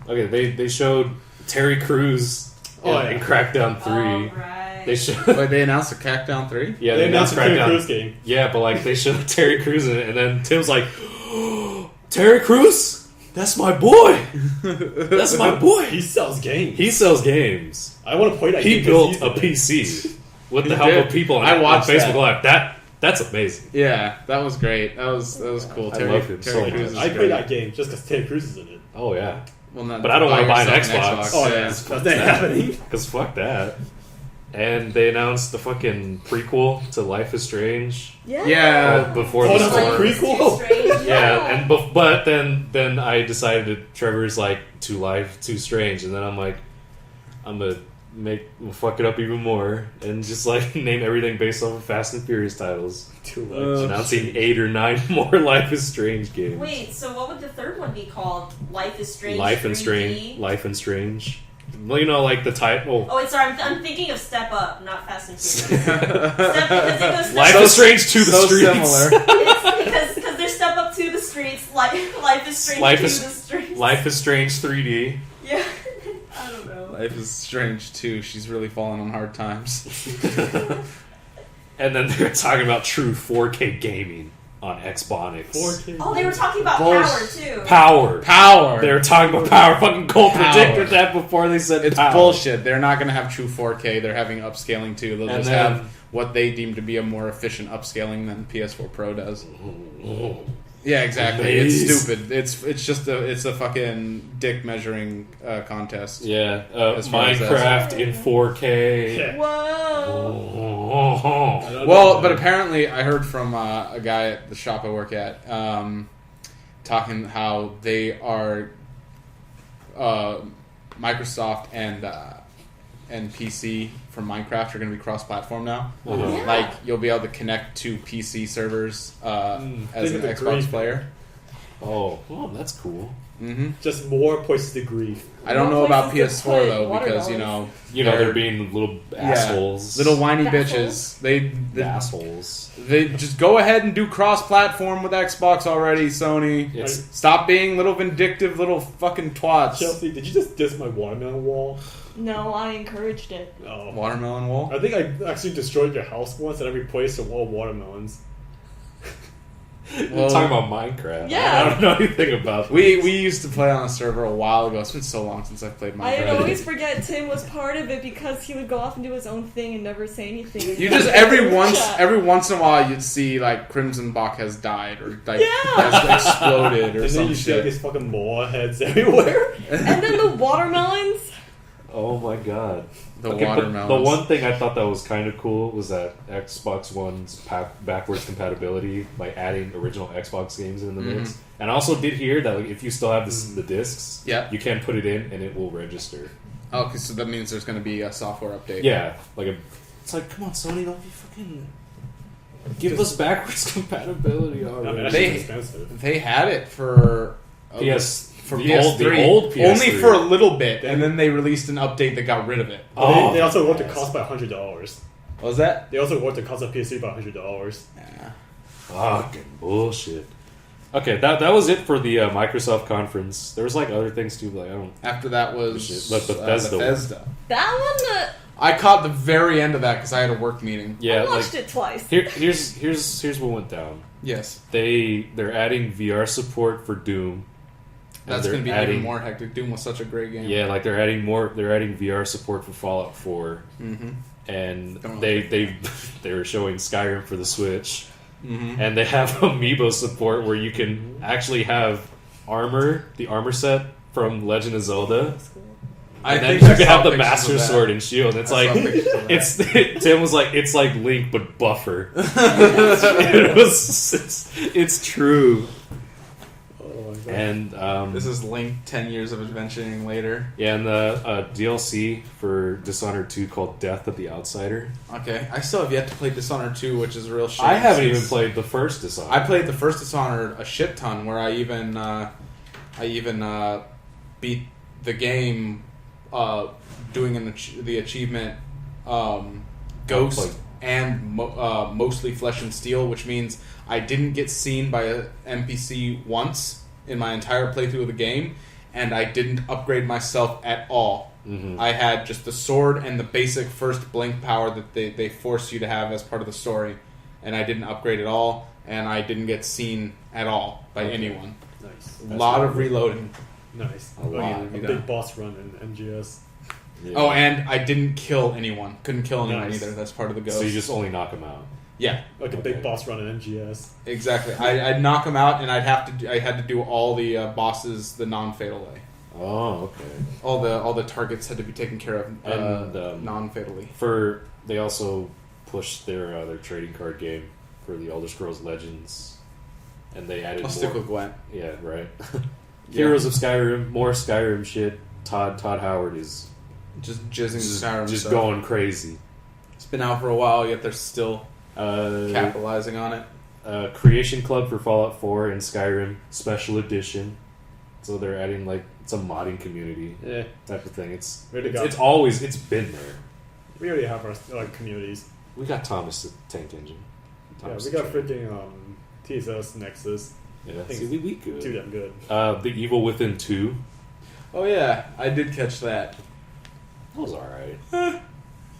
Okay, they showed Terry Crews Oh, in yeah. Crackdown 3. Oh, right. They showed. But they announced a Crackdown 3. Yeah, They announced a Terry Crackdown. Crews game. Yeah, but like they showed Terry Crews in it, and then Tim's like, Terry Crews? That's my boy! That's my boy! He sells games. He sells games. I want to play that He game. built 'cause a he's in it. PC with the He help did. of people on, I watched on Facebook that. Live. That's amazing. Yeah, that was great. That was cool. I Terry, love him so Terry much. Crews is I play great. that game just because Terry Crews is in it. Oh yeah, Well, not But I don't wanna buy an yourself Xbox. Oh, yeah. yeah. That's not happening. because fuck that. And they announced the fucking prequel to Life is Strange Yeah. Yeah. before Oh, the that's store. a prequel? Too strange. Yeah, and but then I decided Trevor's like too life, too strange, and then I'm like, I'm gonna fuck it up even more and just like name everything based off of Fast and Furious titles. Too much. Announcing 8 or 9 more Life is Strange games. Wait, so what would the third one be called? Life is Strange. Life and 3D? Strange, Life and Strange. Well, you know, like the title. Oh, wait, sorry. I'm thinking of Step Up, not Fast and Furious. Step, because it goes Life step is Strange to the so streets. similar. It's because they're Step Up to the streets. Life is Strange Life to is- the streets. Life is Strange 3D. Yeah. I don't know. Life is Strange too. She's really falling on hard times. And then they're talking about true 4K gaming on Xbox. 4K. Oh, they were talking about Bullsh- power too. Power. Power. They were talking about power. Fucking Cole Power. predicted that before they said It's power. bullshit. They're not going to have true 4K. They're having upscaling too. They'll And just then- have what they deem to be a more efficient upscaling than PS4 Pro does. Yeah, exactly. Please. It's stupid. It's just a fucking dick measuring contest. Yeah, As far as Minecraft in 4K. Yeah. Whoa. Oh. I don't Well, know. but apparently I heard from a guy at the shop I work at talking how they are Microsoft and PC for Minecraft are going to be cross-platform now. Uh-huh. Yeah. Like you'll be able to connect to PC servers as they an did Xbox great. player. Oh, well, that's cool. Mm-hmm. Just more places to grief. I don't More know about places to PS4 put though, because watermelons. They're being little assholes. little whiny Assholes. bitches. They assholes. They just go ahead and do cross-platform with Xbox already, Sony. It's Stop being little vindictive little fucking twats. Chelsea, did you just diss my watermelon wall? No, I encouraged it. Oh. Watermelon wall. I think I actually destroyed your house once and I replaced a wall of watermelons. We're talking about Minecraft. Yeah. I don't know anything about We used to play on a server a while ago. It's been so long since I've played I Minecraft. always forget Tim was part of it because he would go off and do his own thing and never say anything. You just every once in a while you'd see like Crimson Bach has died or like Yeah. has exploded or And then some you see like shit. these fucking moa heads everywhere. And then the watermelons. Oh my god. The Okay, but watermelons. the one thing I thought that was kind of cool was that Xbox One's backwards compatibility by adding original Xbox games in the mix. And I also did hear that like, if you still have the discs, Yeah. you can put it in and it will register. Oh, okay, so that means there's going to be a software update. Yeah, it's like, come on, Sony, don't be fucking give us backwards compatibility I mean, already. that's They- just expensive. They had it for For the PS3, old PS3. only for a little bit, and then they released an update that got rid of it. But Oh, they also lowered the yes. cost by $100. What was that? They also lowered the cost of PS3 by $100. Yeah. Fucking bullshit. Okay, that was it for the Microsoft conference. There was like other things too, but like, I don't. After that was Shit, but Bethesda. Bethesda. That one, I caught the very end of that because I had a work meeting. Yeah, I like watched it twice. here's what went down. Yes, They're adding VR support for Doom. And that's they're going to be adding, even more hectic. Doom was such a great game. Yeah, like they're adding VR support for Fallout 4, Mm-hmm. and Don't they were showing Skyrim for the Switch, Mm-hmm. and they have amiibo support where you can actually have the armor set from Legend of Zelda. I And then think I you can saw have the pictures Master of that. Sword and Shield. It's I like saw pictures of that. Tim was like it's like Link but buffer. It's true. Oh my god. And This is Link 10 years of adventuring later. yeah, and the DLC for Dishonored 2 called Death of the Outsider. Okay, I still have yet to play Dishonored 2, which is a real shame. I haven't even since played the first Dishonored. I played the first Dishonored a shit ton, where I even beat the game doing the achievement Ghost Like- and mostly Flesh and Steel, which means I didn't get seen by an NPC once in my entire playthrough of the game, and I didn't upgrade myself at all. Mhm. I had just the sword and the basic first blink power that they force you to have as part of the story, and I didn't upgrade at all, and I didn't get seen at all by Okay. anyone. Nice. A lot of reloading. Nice. A lot. A big boss run in MGS. Yeah. Oh, and I didn't kill anyone. Couldn't kill anyone Nice. either. That's part of the ghost. So you just only knock him out. yeah, Like a Okay. big boss run in MGS. exactly. I'd knock them out, and I had to do all the bosses the non-fatal way. Oh, okay. All the targets had to be taken care of And, non-fatally. They also pushed their trading card game for the Elder Scrolls Legends, and they added I'll more. stick with Gwent. Yeah, right. Yeah. Heroes of Skyrim, more Skyrim shit. Todd Howard is Just jizzing just, Skyrim just stuff. going crazy. It's been out for a while, yet they're still Uh, capitalizing on it. Creation Club for Fallout 4 and Skyrim Special Edition. So they're adding like it's a modding community Yeah. type of thing. It's Way to it's, go. it's always it's been there. We already have our communities. We got Thomas the Tank Engine. Thomas We the got Train. freaking TSS Nexus. Yeah, think see, we Too good. damn good. The Evil Within 2. Oh yeah, I did catch that. That was alright.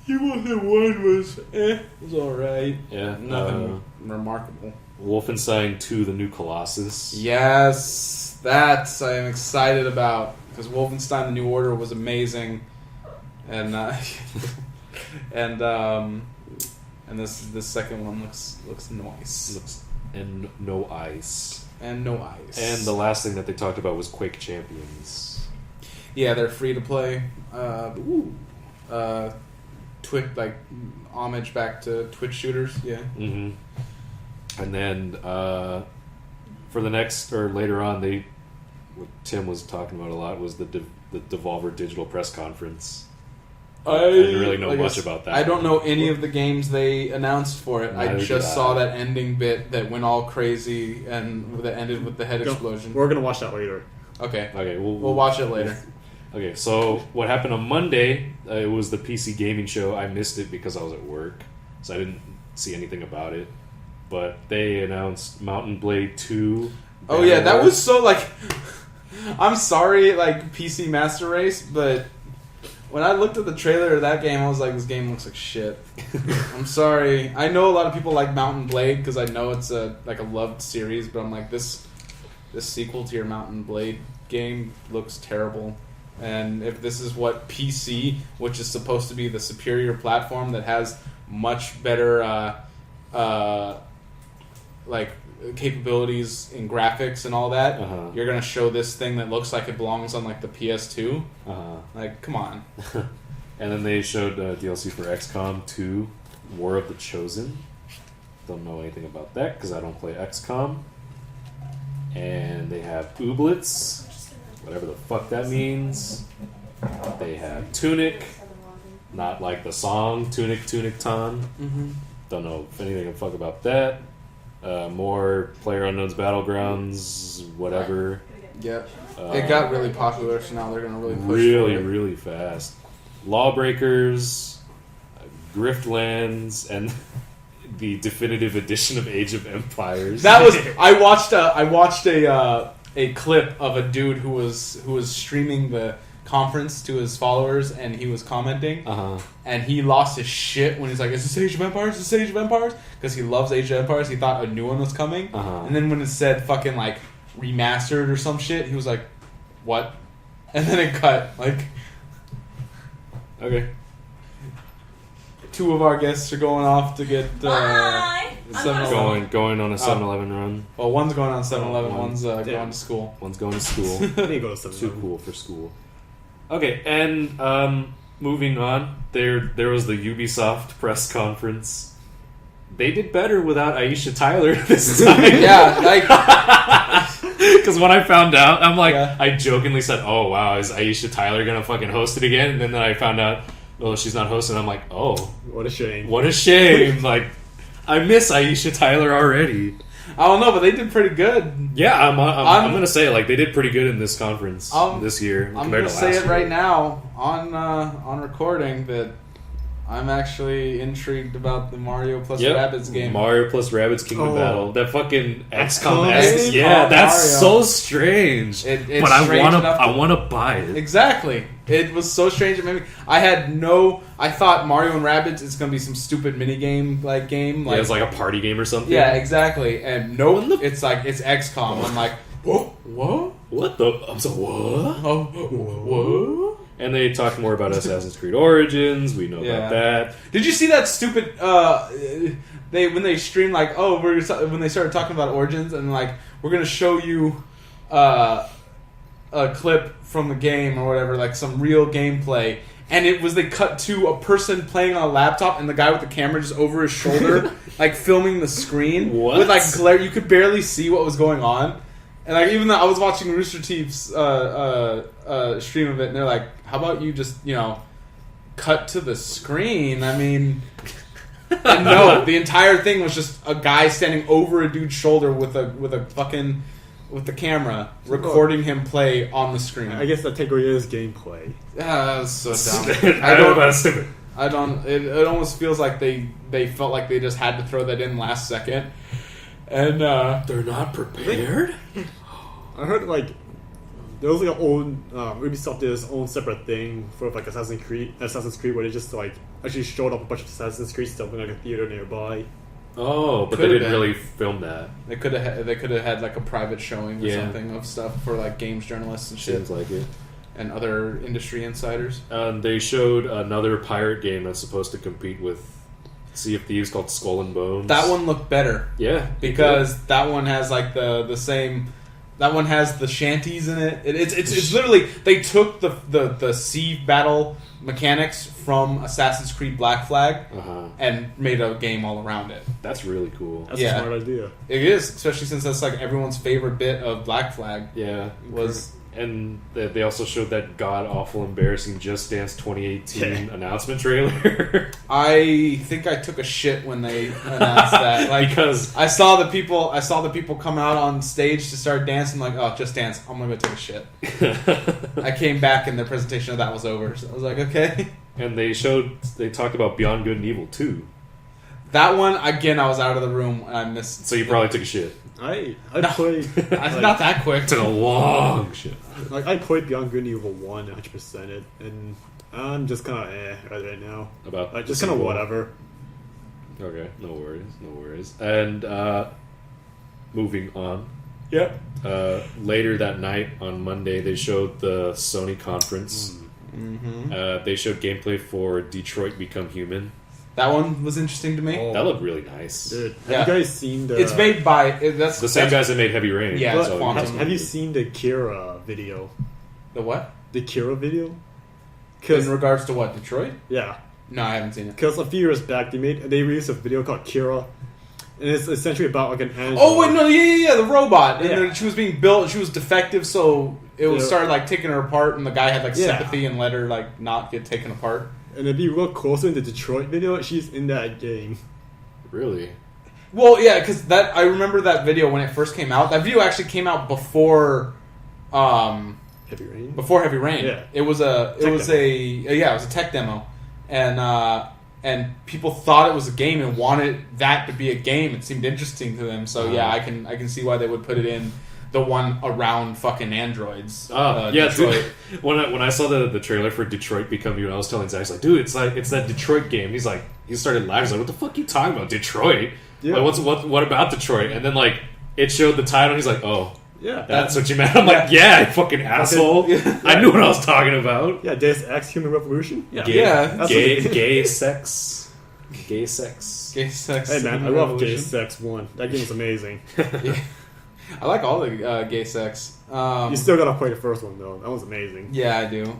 You Within 1 was it was alright. Yeah. Nothing remarkable. Wolfenstein 2: The New Colossus. Yes, that I am excited about because Wolfenstein: The New Order was amazing, and and this second one looks nice Looks and no ice. and no ice. And the last thing that they talked about was Quake Champions. yeah, they're free to play. Twitch like homage back to Twitch shooters. Yeah. Mm-hmm. And then for the next or later on, what Tim was talking about a lot was the Devolver Digital press conference, I didn't really know much about that. I don't know any of the games they announced for it. Neither I did just I. saw that ending bit that went all crazy and that ended with the head explosion. We're gonna watch that later. Okay, Okay, we'll watch it later. Okay, so what happened on Monday? It was the PC gaming show. I missed it because I was at work, so I didn't see anything about it. But they announced Mountain Blade 2. Oh yeah, that was so like. I'm sorry, like PC Master Race, but when I looked at the trailer of that game, I was like, "This game looks like shit." I'm sorry. I know a lot of people like Mountain Blade because I know it's a loved series, but I'm like this sequel to your Mountain Blade game looks terrible. And if this is what PC, which is supposed to be the superior platform that has much better like capabilities in graphics and all that, you're gonna show this thing that looks like it belongs on like the PS2. Like, come on. And then they showed DLC for XCOM 2, War of the Chosen. Don't know anything about that because I don't play XCOM. And they have Ooblets, whatever the fuck that means. They have Tunic, not like the song Tunic Tunic Ton. Don't know anything the fuck about that. More PlayerUnknown's Battlegrounds, whatever. Yep. It got really popular, so now they're gonna really push Really, for it. really fast. Lawbreakers, Griftlands, and the definitive edition of Age of Empires. That was I watched a clip of a dude who was streaming the conference to his followers, and he was commenting, and he lost his shit when he's like, "Is this Age of Empires? Is this Age of Empires?" Because he loves Age of Empires. He thought a new one was coming, and then when it said fucking like remastered or some shit, he was like, "What?" And then it cut. Like, okay. two of our guests are going off to get Bye! I'm 7-Eleven. Going on a 7-Eleven run. Well, one's going on 7-Eleven, One- one's going to school. One's going to school. I need to go to Too 7-Eleven. cool for school. Okay, and moving on, there was the Ubisoft press conference. They did better without Aisha Tyler this time. Yeah, like Because when I found out, I'm like, Yeah. I jokingly said, "Oh wow, is Aisha Tyler gonna fucking host it again?" And then I found out, oh, she's not hosting. I'm like, oh, What a shame. what a shame. Like, I miss Aisha Tyler already. I don't know, but they did pretty good. Yeah, I'm gonna say it. Like, they did pretty good in this conference this year I'm compared gonna to say last it year. right now on recording that I'm actually intrigued about the Mario plus Yep. Rabbids game. Mario plus Rabbids Kingdom Oh. Battle. That fucking XCOM. XCOM. Yeah, that's Mario. so strange. It's but I strange enough to- wanna buy it. Exactly. It was so strange. It made me. I thought Mario and Rabbids is gonna be some stupid mini game like game. Yeah, it's like a party game or something. yeah, exactly. And nope, it's like it's XCOM. I'm like, whoa, what? What the? I'm so what? Oh, whoa. And they talked more about Assassin's Creed Origins. We know Yeah. about that. Did you see that stupid? When they streamed like, when they started talking about Origins and like, we're gonna show you a clip from the game or whatever, like some real gameplay, and they cut to a person playing on a laptop and the guy with the camera just over his shoulder, like filming the screen What? with like glare. You could barely see what was going on. And like, even though I was watching Rooster Teeth's stream of it, and they're like, "How about you just cut to the screen?" I mean, and no, the entire thing was just a guy standing over a dude's shoulder with the camera recording him play on the screen. I guess the takeaway is gameplay. That was so dumb. I don't know about stupid. I don't. It almost feels like they felt like they just had to throw that in last second, and They're not prepared. I heard like there was like an own Ubisoft did its own separate thing for like Assassin's Creed where they just like actually showed up a bunch of Assassin's Creed stuff in like a theater nearby. Oh, but they Could've didn't been. really film that. they could have had like a private showing or Yeah. something of stuff for like games journalists and shit Seems like it. and other industry insiders. They showed another pirate game that's supposed to compete with Sea of Thieves called Skull and Bones. That one looked better. yeah, Because that one has like the same. That one has the shanties in it. It's literally they took the sea battle mechanics from Assassin's Creed Black Flag and made a game all around it. that's really cool. That's Yeah. a smart idea. It is, especially since that's like everyone's favorite bit of Black Flag Yeah, was And they also showed that god awful embarrassing Just Dance 2018 announcement trailer. I think I took a shit when they announced that. Like, because I saw the people come out on stage to start dancing. Like, oh, Just Dance. I'm gonna go take a shit. I came back and their presentation of that was over. So I was like, okay. and they talked about Beyond Good and Evil 2. That one again, I was out of the room and I missed. So you probably took a shit. I played Not that quick. Took a long shit. like I played Beyond Good and Evil 1 100%, and I'm just kind of right now. About Like the just kind of sequel. whatever. Okay, no worries. And moving on. Yep. Later that night on Monday, they showed the Sony conference. Mm-hmm. They showed gameplay for Detroit Become Human. That one was interesting to me. Oh. That looked really nice. Dude, have Yeah. you guys seen the? It's made by that's The same that's- guys that made Heavy Rain. Yeah, That's it's all you Quantum. know. Have you seen the Kira video? The what? The Kira video? In Because regards to what, Detroit? yeah, No, I haven't seen it. because a few years back they released a video called Kira, and it's essentially about like an android. Oh wait, no, yeah, the robot. And Yeah. then she was being built. She was defective, so it was Yeah. started like taking her apart, and the guy had like Yeah. sympathy and let her like not get taken apart. And if you look closer in the Detroit video, she's in that game. Really? Well, yeah, because that I remember that video when it first came out. That video actually came out before, Heavy Rain. before Heavy Rain. Yeah. It was a tech demo, and people thought it was a game and wanted that to be a game. It seemed interesting to them. So yeah, I can see why they would put it in the one around fucking androids. Yeah, Detroit. dude. When I saw the trailer for Detroit Become Human, I was telling Zach, I was like, dude, it's that Detroit game. He's like, he started laughing. He's like, what the fuck are you talking about, Detroit? Yeah. Like, what about Detroit? And then like it showed the title. And he's like, oh, Yeah, that's what you meant. I'm like, yeah, you fucking asshole. I knew what I was talking about. yeah. Deus Ex: Human Revolution. Yeah, Gay, Yeah, that's gay, what it- gay sex, gay sex. Gay sex. Hey man, I Human love Revolution. Deus Ex 1. That game is amazing. I like all the gay sex. You still gotta play the first one though. That was amazing. Yeah, I do.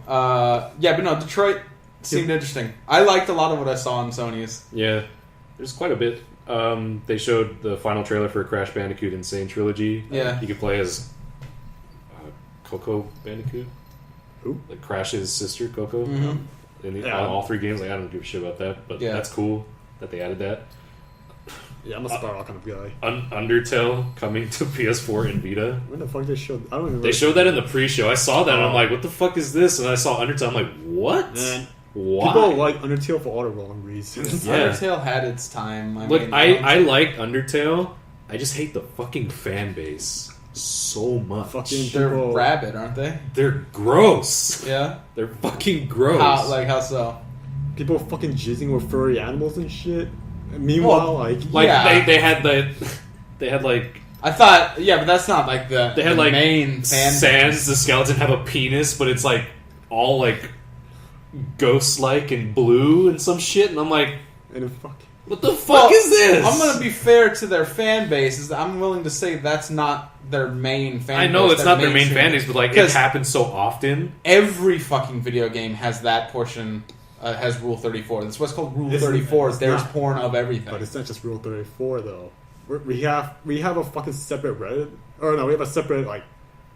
Yeah, but no, Detroit seemed interesting. I liked a lot of what I saw on Sony's. Yeah, there's quite a bit. They showed the final trailer for Crash Bandicoot Insane Trilogy. Yeah. You could play as Coco Bandicoot. Who? Like Crash's sister, Coco. Mhm. In the, Yeah. all three games, like I don't give a shit about that, but Yeah. that's cool that they added that. Yeah, I'm a Spiral kind of guy. Undertale coming to PS4 and Vita. When the fuck they showed? I don't even. They showed that in the pre-show. I saw that and I'm Oh. like, what the fuck is this? And I saw Undertale. I'm like, what? Man, Why? people like Undertale for all the wrong reasons. Yeah. Undertale had its time. Look, mean, I like Undertale. I just hate the fucking fan base so much. Fucking they're people. rabid, aren't they? They're gross. Yeah. They're fucking gross. How so? People fucking jizzing with furry animals and shit. And meanwhile, Well, like Yeah. they had like I thought, yeah, but that's not like the they had the like main fan. Sans the skeleton have a penis, but it's like all like ghost like and blue and some shit, and I'm like, and then fuck. what the fuck is this? I'm gonna be fair to their fan base. Is I'm willing to say that's not their main fan. I know base, it's not their main mainstream. fan base, but like it Because happens so often. every fucking video game has that portion. Has Rule 34. That's what's called Rule It's- 34. it's There's not. porn of everything. But it's not just Rule 34 though. We have a fucking separate Reddit, or no, we have a separate like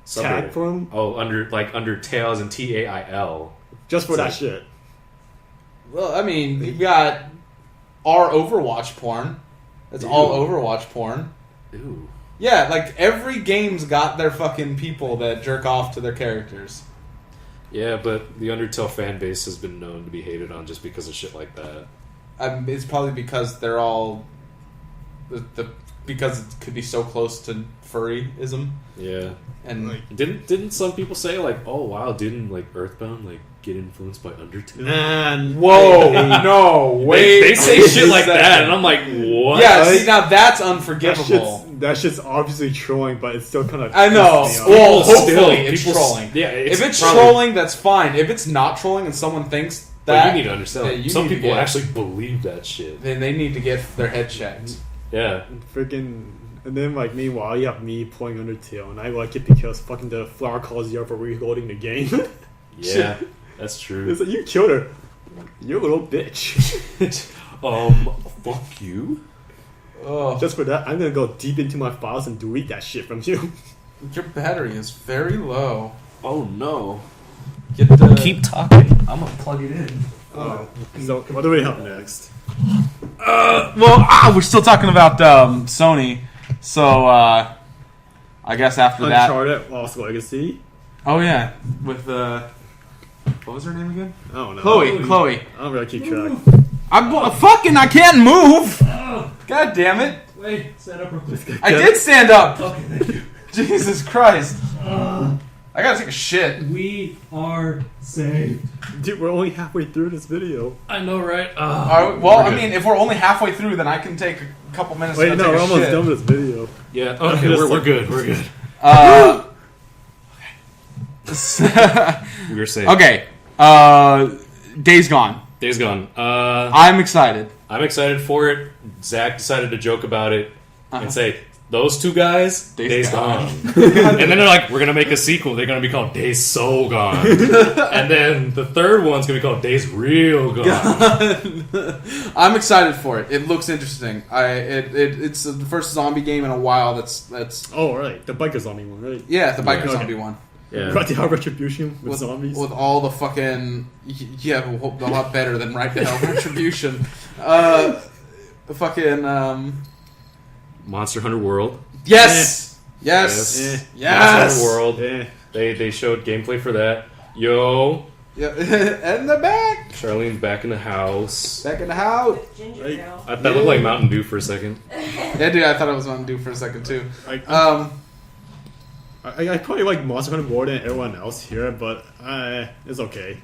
tag for them under Tails and TAIL. just for It's that like- shit. Well, I mean, you've got our Overwatch porn. It's all Overwatch porn. Ew. Yeah, like every game's got their fucking people that jerk off to their characters. Yeah, but the Undertale fan base has been known to be hated on just because of shit like that. It's probably because they're all because it could be so close to furryism, Yeah. and Like- Didn't some people say like, oh wow, didn't like Earthbound like get influenced by Undertale? And whoa, no, wait, They say wait shit a like second. that, and I'm like, what? Yeah, Right? see, now that's that unforgivable. shit's obviously trolling, but it's still kind of. I know. Well, hopefully it's people- trolling. Yeah, If it's probably- trolling, that's fine. If it's not trolling and someone thinks But that, you need to understand, yeah, like, you some need to people get- actually believe that shit. then they need to get their head checked. Yeah. Freaking. And then, like, meanwhile, you have me playing Undertale, and I like it because fucking the flower calls you out for reloading the game. Yeah, that's true. It's like, you killed her. You little bitch. Fuck you? Oh, Just for that, I'm gonna go deep into my files and delete that shit from you. your battery is very low. Oh no! Get the Keep talking. I'm gonna plug it in. Oh. So what do we have next? we're still talking about Sony. So I guess after that. Uncharted Lost Legacy. Oh yeah, with what was her name again? I don't know. Chloe. I don't really keep track. I can't move. God damn it! Wait, stand up real quick. I did stand up. Okay, thank you. Jesus Christ! I gotta take a shit. We are saved. Dude, we're only halfway through this video. I know, right? I mean, if we're only halfway through, then I can take a couple minutes. Wait, to no, take we're a almost shit. done with this video. Yeah. Okay, we're good. We're good. We were saved. Okay. Days Gone. Days Gone. I'm excited. I'm excited for it. Zach decided to joke about it and say, those two guys, Days Gone. And then they're like, we're going to make a sequel. They're going to be called Days So Gone. And then the third one's going to be called Days Real Gone. I'm excited for it. It looks interesting. It's the first zombie game in a while. That's Oh, right. The biker zombie one, right? yeah, the biker Okay. zombie one. Yeah. Right, the Hard Retribution with zombies. With all the fucking a lot better than Right to Hell Retribution. The fucking Monster Hunter World. yes, yes, Eh. Monster yes. Hunter World. Yeah. They showed gameplay for that. Yo, Yeah, and the back, Charlene's back in the house. back in the house. With ginger Right. ale. That looked like Mountain Dew for a second. Yeah, dude, I thought I was on do for a second too. I probably like Monster Hunter more than everyone else here, but it's okay.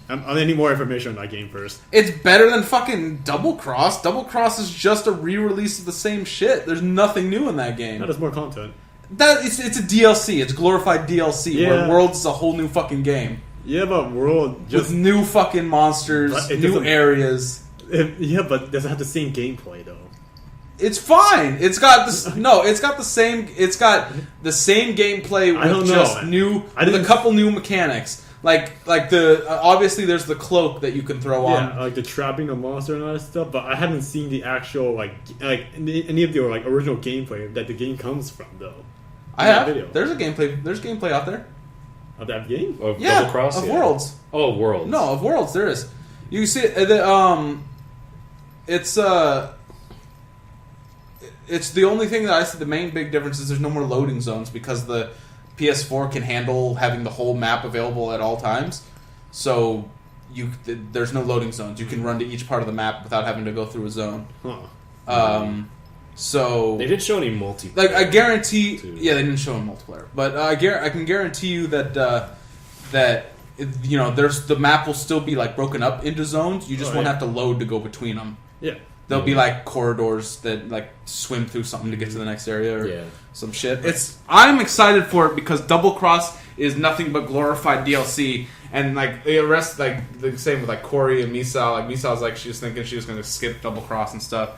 I need more information on that game first. It's better than fucking Double Cross. Double Cross is just a re-release of the same shit. There's nothing new in that game. That is more content. It's a DLC. It's glorified DLC. Yeah. Where Worlds is a whole new fucking game Yeah, but World just with new fucking monsters, But it new doesn't- areas. yeah, but it doesn't have the same gameplay though. It's fine. It's got this. No, it's got the same. It's got the same gameplay I don't with know. just new, I with a didn't- couple new mechanics. Like the obviously there's the cloak that you can throw Yeah, on. like the trapping of monster and all that stuff. But I haven't seen the actual like any of the like original gameplay that the game comes from though. I that have. video. There's a gameplay. There's gameplay out there. Of that game. Of Yeah, Double Cross? of Yeah. Worlds. Oh, Worlds. No, of Worlds there is. You can see it. It's the only thing that I see. The main big difference is there's no more loading zones because the PS4 can handle having the whole map available at all times. So there's no loading zones. You can run to each part of the map without having to go through a zone. Huh. They didn't show any multiplayer. Like I guarantee, Too. yeah, they didn't show in multiplayer, but I can guarantee you that there's the map will still be like broken up into zones. You just Oh, won't yeah. have to load to go between them. Yeah. There'll be like corridors that like swim through something to get to the next area or Yeah. some shit. I'm excited for it because Double Cross is nothing but glorified DLC, and like the rest, like the same with like Corey and Misa. Like Misa was like she was thinking she was going to skip Double Cross and stuff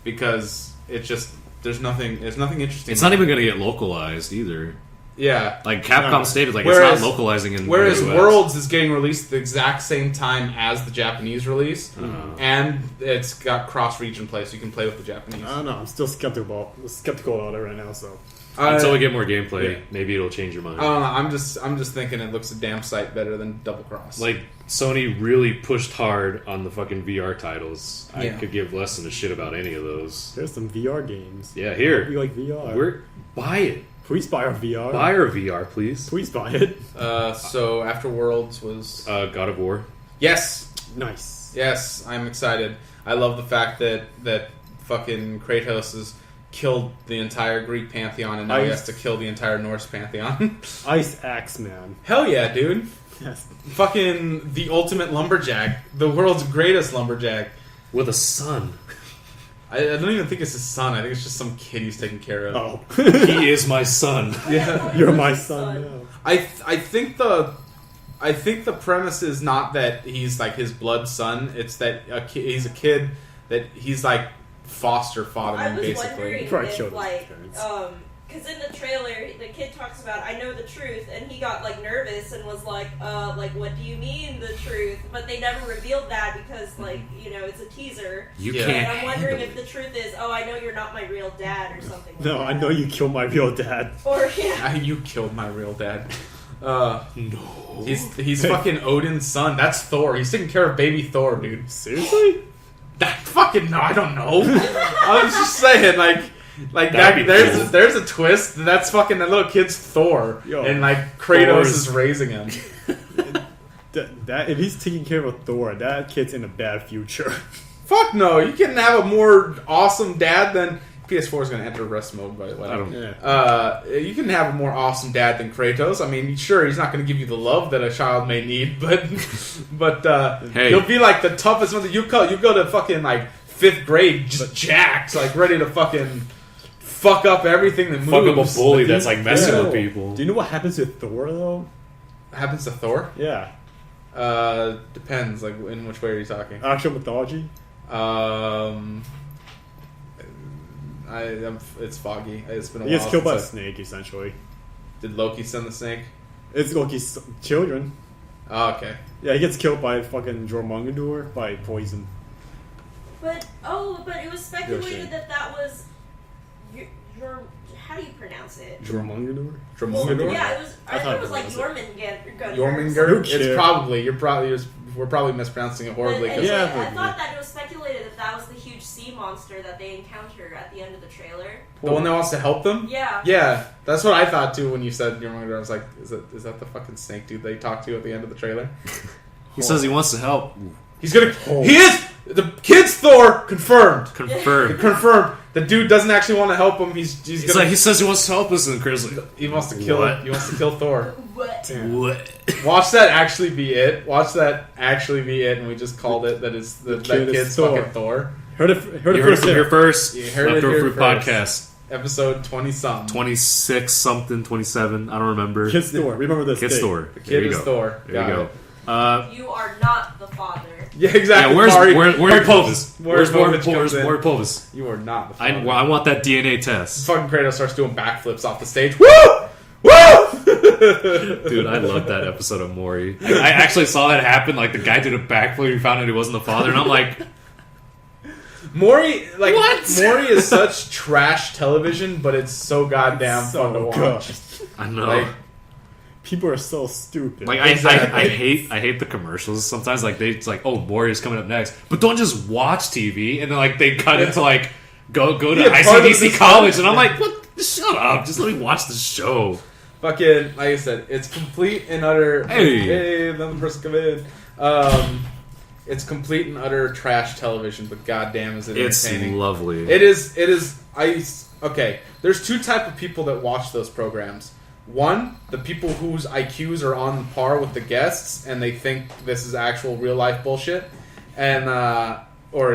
because it's just there's nothing interesting. It's not even going to get localized either. yeah. Like Capcom stated, like Whereas- it's not localizing in Whereas the US. Worlds is getting released at the exact same time as the Japanese release, Uh-huh. and it's got cross-region play, so you can play with the Japanese. I don't know. I'm still skeptical about it right now. So Until we get more gameplay, Yeah. maybe it'll change your mind. I don't know. I'm just thinking it looks a damn sight better than Double Cross. Like Sony really pushed hard on the fucking VR titles. I Yeah. could give less than a shit about any of those. there's some VR games. Yeah, here. You like VR? Buy it. Please buy our VR. Buy our VR, please. Please buy it. so after Worlds was God of War. yes, Nice. yes. I'm excited. I love the fact that fucking Kratos has killed the entire Greek pantheon, and now he has to kill the entire Norse pantheon. Ice Axe Man. Hell yeah, dude! Yes. Fucking the ultimate lumberjack, the world's greatest lumberjack. With a son. I don't even think it's his son. I think it's just some kid he's taking care of. Oh, He is my son. Yeah. you're my son now. I think the premise is not that he's like his blood son. It's that he's a kid that he's like foster I fathering was basically. wondering Probably if, killed his like, parents. because in the trailer, the kid talks about, I know the truth, and he got, like, nervous and was like, what do you mean, the truth? But they never revealed that because, like, it's a teaser. You Yeah. can't. And I'm wondering handle if the truth is, I know you're not my real dad or something like No, that. I know you killed my real dad. Or, yeah. You killed my real dad. No. He's fucking Odin's son. That's Thor. He's taking care of baby Thor, dude. Seriously? That fucking no, I don't know. I was just saying, like That'd that. be cool. There's a twist. That's fucking that little kid's Thor, Yo, and like Kratos Thor's- is raising him. That if he's taking care of a Thor, that kid's in a bad future. Fuck no, you can have a more awesome dad than PS4 is going to enter rest mode. By the way, I don't. Yeah. You can have a more awesome dad than Kratos. I mean, sure, he's not going to give you the love that a child may need, but Hey. he'll be like the toughest one. You go to fucking like 5th grade, just jacked, like ready to fucking fuck up everything that moves. Fuck up a bully Do you- that's like messing yeah. with people. Do you know what happens to Thor though? Happens to Thor. Yeah, Depends. Like, in which way are you talking? actual mythology. It's foggy. It's been a He while. gets killed by a since snake essentially. Did Loki send the snake? It's Loki's children. Oh, okay. Yeah, he gets killed by fucking Jormungandr by poison. But it was shit. speculated that was your how do you pronounce it? Jormungandr? Jormungandr? Yeah, it was. I thought thought it it was like was Jormungandr. Jormungandr? Who It's cares? probably we're probably mispronouncing it horribly. But 'cause- Yeah, anyway, I but- thought that it was speculated that was the huge sea monster that they encounter at the end of the trailer. The one that wants to help them? Yeah. Yeah, that's what I thought too when you said Jormungandr. I was like, is that the fucking snake dude they talked to at the end of the trailer? He says he wants to help. He's gonna. Oh. He is the kid's Thor confirmed. Confirmed. Confirmed. The dude doesn't actually want to help him. He's It's gonna. like he says he wants to help us, and Chris is like, he wants to kill. What? He wants to kill Thor. What? what? Watch that actually be it. Watch that actually be it, and we just called it that is that kid is kid's Thor. fucking Thor. Heard it You first heard it here. here first. You heard it Leftover here Fruit first. Podcast. Episode 20 something. 26 something, 27. I don't remember. Kid's Thor. Remember this. Kid's date. Thor. The There kid you is go. Thor. There Got you it. go. You are not the father. Yeah, exactly. Yeah, where's Mari. Maury Povich? Where's Maury comes in. Povich? You are not the I father. want that DNA test. Fucking Kratos starts doing backflips off the stage. Woo! Woo! Dude, I love that episode of Maury. I actually saw that happen. Like, the guy did a backflip, he found out he wasn't the father, and I'm like, Maury, like, What? Maury is such trash television, but it's so goddamn So fun to watch. good. I know. Like, People are so stupid. Like Exactly. I hate the commercials sometimes. Like it's like, oh, Warrior's coming up next, but don't just watch TV and then like they cut into like go to Yeah, part of ICDC this- college, and I'm like, what? Shut up! Just let me watch the show. fucking, like I said, it's complete and utter. Hey. another person come in. It's complete and utter trash television, but goddamn is it It's entertaining. lovely. It is. Okay. There's two type of people that watch those programs. One, the people whose IQs are on par with the guests, and they think this is actual real life bullshit, and or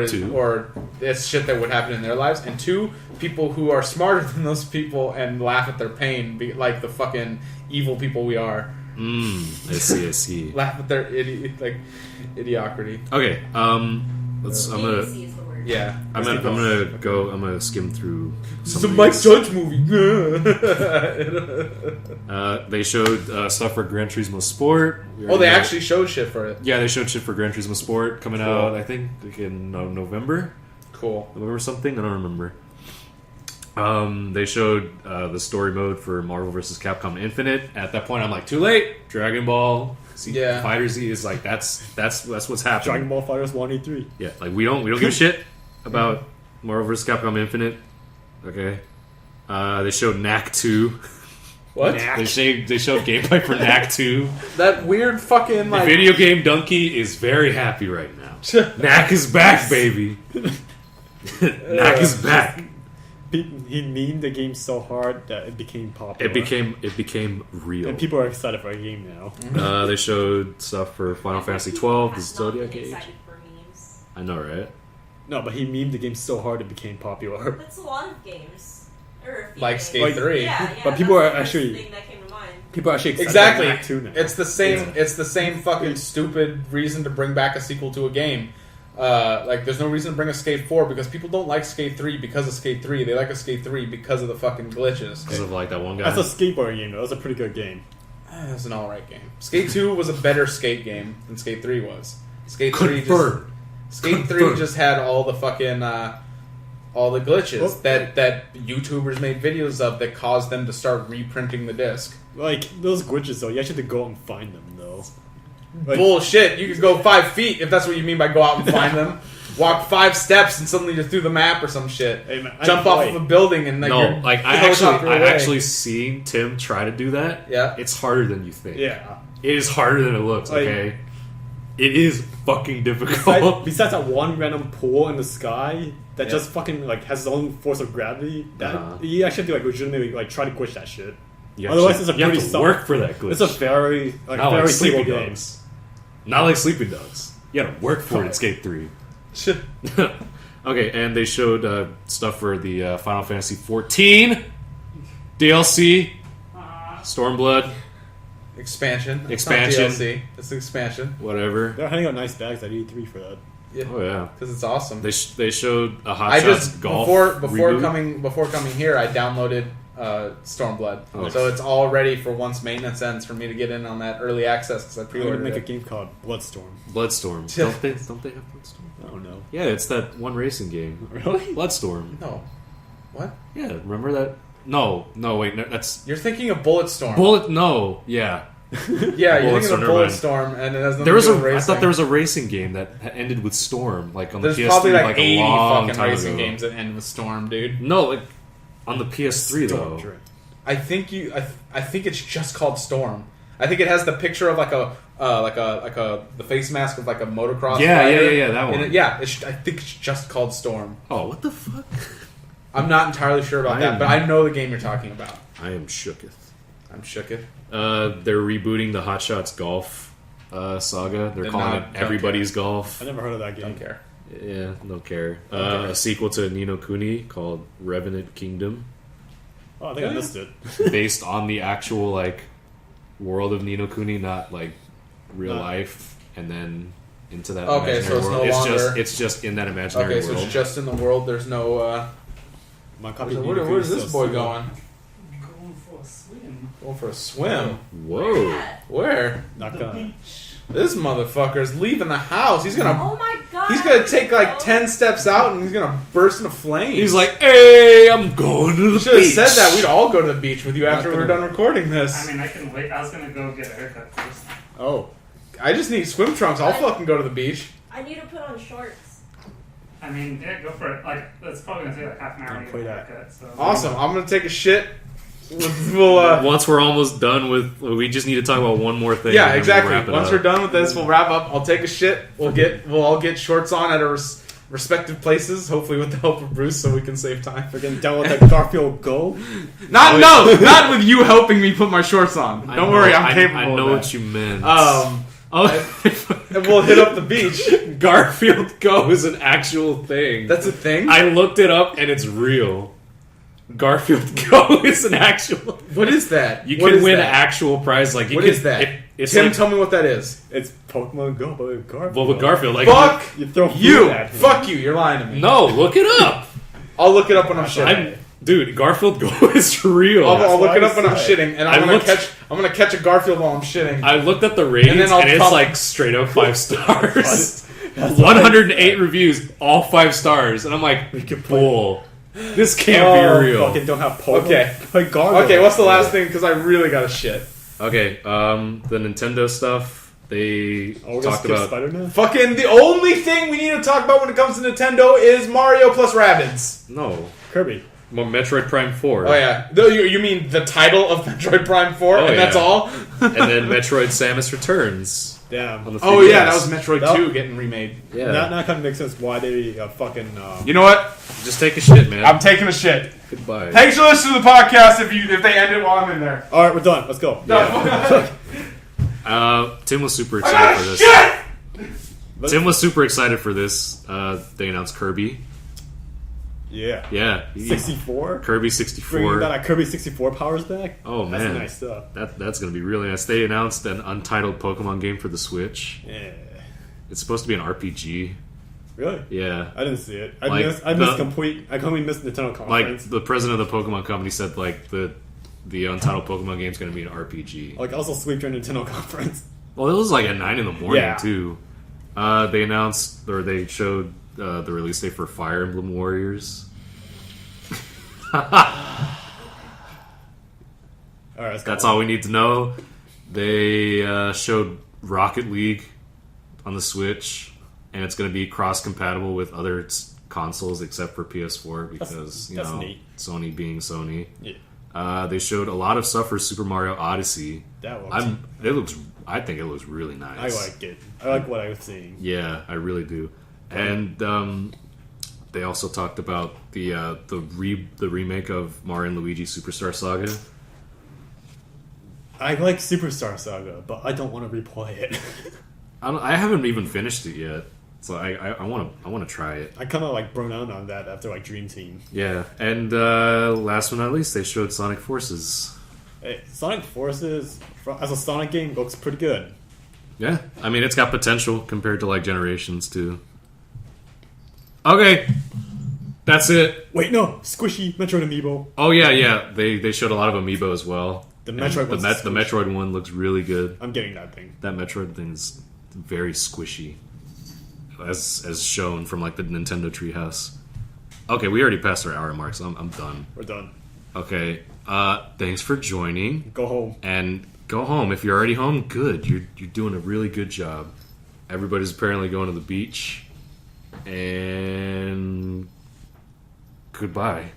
it's shit that would happen in their lives. And two, people who are smarter than those people and laugh at their pain, like the fucking evil people we are. I see. Laugh at their idiocrity. Okay, let's. I'm gonna. Idiocy is the word. Yeah, I'm gonna skim through. It's a Some Mike of these. Judge movie. They showed stuff for Gran Turismo Sport. We Oh, already they know- actually showed shit for it. Yeah, they showed shit for Gran Turismo Sport coming Cool. out. I think like in November. Cool. November something. I don't remember. They showed the story mode for Marvel vs. Capcom Infinite. At that point, I'm like, too late. Dragon Ball Yeah. Fighter Z is like that's what's happening. Dragon Ball Fighters 183. Yeah, like we don't give a shit about Marvel vs. Capcom Infinite. Okay. They showed Knack 2. What? They showed gameplay for Knack 2. That weird fucking The like. video game donkey is very happy right now. Knack is back, baby. Knack is back. He memed the game so hard that it became popular. It became real. And people are excited for a game now. They showed stuff for Final Fantasy 12, the Have not Zodiac been Age. excited for memes. I know, right? No, but he memed the game so hard it became popular. That's a lot of games. Or a few Like games. Skate 3. Yeah, But people that's are the first actually- thing that came to mind. People are actually excited Exactly. for Knack 2 now. It's the same. It's the same fucking stupid reason to bring back a sequel to a game. Like, there's no reason to bring a Skate 4 because people don't like Skate 3 because of Skate 3. They like a Skate 3 because of the fucking glitches. Because of like that one guy. That's a skateboarding game, though. That's a pretty good game. That's an alright game. Skate 2 was a better skate game than Skate 3 was. Skate 3 Confirmed. Skate 3 Confirmed. just had all the fucking all the glitches Well, that YouTubers made videos of that caused them to start reprinting the disc. Like, those glitches, though, you actually have to go out and find them, though. Like, Bullshit! You could go 5 feet if that's what you mean by go out and find them. Walk 5 steps and suddenly you're through the map or some shit. Hey, man, Jump off of a building and like No, you're like I helicopter away. actually seen Tim try to do that. Yeah. It's harder than you think. yeah. It is harder than it looks. Like- Okay, it is fucking difficult. Besides that one random pool in the sky that Yeah. just fucking, like, has its own force of gravity, that Uh-huh. you actually have to, like, legitimately, like, try to glitch that shit. You Otherwise, actually- it's a you have pretty to solid- work for that glitch. It's a very, like, Not very like stable Sleeping game. Dogs. Not like Sleeping Dogs. You gotta work for it in Skate 3. Shit. Okay, and they showed stuff for the Final Fantasy 14 DLC, Stormblood, Expansion. It's Expansion. not DLC. It's an expansion. whatever. They're handing out nice bags at E3 for that. Oh yeah, Because it's awesome. they showed a Hot I Shots just golf before reboot. coming here, I downloaded Stormblood, Oh. so it's all ready for once maintenance ends for me to get in on that early access because I They're going pre-ordered to make a it. game called Bloodstorm. Bloodstorm. Yeah. Don't they have Bloodstorm? I don't know. Yeah, it's that one racing game. Really? Bloodstorm. No, what? Yeah, remember that? No, wait, no, that's You're thinking of Bulletstorm. Bullet. No, yeah. Yeah, you're thinking of Bulletstorm, never mind. Bulletstorm, and it has nothing There was to a. do with I racing. thought there was a racing game that ended with Storm, like on There's the PS3, probably like like 80 a long fucking time racing ago. games that end with Storm, dude. No, like on the PS3 Storm though. Drift. I think I think it's just called Storm. I think it has the picture of like the face mask of like a motocross. Yeah, rider. that one. I think it's just called Storm. Oh, what the fuck? I'm not entirely sure about I that, am- but I know the game you're talking about. I am shooketh. I'm shooketh. They're rebooting the Hot Shots Golf saga. They're And calling not- it Everybody's Golf. I never heard of that Don't game. care. Yeah, don't care. Okay. A sequel to Nino Kuni called Revenant Kingdom, Oh, I think I missed it. based on the actual like world of Nino Kuni, not like real Not- life, and then into that Okay, imaginary so it's world. no longer- It's just in that imaginary Okay, so world. it's just in the world. There's no. My copy. Where's this boy going? Going for a swim. Going for a swim. Whoa! Where? Not The gonna. beach. This motherfucker's leaving the house. He's gonna. Oh my god! He's gonna take like 10 steps out and he's gonna burst into flames. He's like, "Hey, I'm going to the should have beach." said that. We'd all go to the beach with you after we were gonna- done recording this. I mean, I can wait. I was gonna go get a haircut first. Oh. I just need swim trunks. I'll fucking go to the beach. I need to put on shorts. I mean, yeah, go for it. Like, it's probably gonna take like half an hour Don't to play get a that. haircut. So Awesome. I'm gonna take a shit. We'll, Once we're almost done with, we just need to talk about one more thing. yeah, and then exactly. We'll wrap it Once up. we're done with this, we'll wrap up. I'll take a shit. We'll all get shorts on at our respective places. Hopefully, with the help of Bruce, so we can save time. Freaking download that Garfield Go. Not with you helping me put my shorts on. I Don't know- worry, I'm capable. I know of that. what you meant. And we'll hit up the beach. Garfield Go is an actual thing. That's a thing. I looked it up and it's real. Garfield Go is an actual. What is that? You What can is win that? actual prize. Like you What can, is that? it's Tim, like, tell me what that is. It's Pokemon Go, but with Garfield. well, with Garfield, like Fuck You throw food you. at him. Fuck you. You're lying to me. no, look it up. I'll look it up when I'm shitting. Dude, Garfield Go is real. I'll look why it I up when I'm said. shitting, and I I'm looked- gonna catch a Garfield while I'm shitting. I looked at the ratings And and, then I'll it's pop- like straight up 5 stars. That's 108 reviews, all 5 stars, and I'm like, bull. This can't be real. Fucking don't have Pokemon. Okay. Play Garfield. Okay, what's the last thing? Because I really got to shit. Okay, the Nintendo stuff. They Oh, we're gonna talked skip about. Spider-Man? Fucking the only thing we need to talk about when it comes to Nintendo is Mario plus Rabbids. No, Kirby. well, Metroid Prime 4. Oh yeah, you mean the title of Metroid Prime 4, Oh, and that's yeah. all? And then Metroid Samus Returns Damn. on the 3DS. Oh yeah, that was Metroid That- 2 getting remade. Yeah. That kind of makes sense why they fucking. You know what? Just take a shit, man. I'm taking a shit. Goodbye. Thanks for listening to the podcast. If they end it while I'm in there. All right, we're done. Let's go. Tim was super I excited got for this. shit. Tim was super excited for this. They announced Kirby. Yeah. Yeah, 64. Kirby Bringing 64. that Kirby 64 powers back. Oh That's man, nice stuff. that's gonna be really nice. They announced an untitled Pokemon game for the Switch. Yeah. It's supposed to be an RPG. Really? Yeah, I didn't see it. I Like, missed the- complete. I completely missed Nintendo like conference. the president of the Pokemon company said, like the untitled Pokemon game is gonna be an RPG. Like, also sleep during Nintendo conference. Well, it was like at 9 in the morning Yeah. too. They announced or they showed the release date for Fire Emblem Warriors. All right, That's all we need to know. They showed Rocket League on the Switch, and it's going to be cross-compatible with other consoles except for PS4 because That's neat. Sony being Sony. Yeah, They showed a lot of stuff for Super Mario Odyssey. that looks. I think it looks really I nice. like it. I like what I was seeing. Yeah, I really do. And they also talked about the remake of Mario and Luigi Superstar Saga. I like Superstar Saga, but I don't want to replay it. I haven't even finished it yet, so I want to try it. I kind of like burned out on that after like Dream Team. Yeah, and last but not least, they showed Sonic Forces. Hey, Sonic Forces as a Sonic game looks pretty good. Yeah, I mean it's got potential compared to like Generations too. Okay, that's it. Wait, no, squishy Metroid Amiibo. Oh yeah. They showed a lot of Amiibo as well. The And Metroid the, one's the squishy. Metroid one looks really good. I'm getting that thing. That Metroid thing's very squishy, as shown from like the Nintendo Treehouse. Okay, we already passed our hour mark, so I'm done. We're done. Okay, thanks for joining, Go home. and go home. If you're already home, good. You're doing a really good job. Everybody's apparently going to the beach, and goodbye.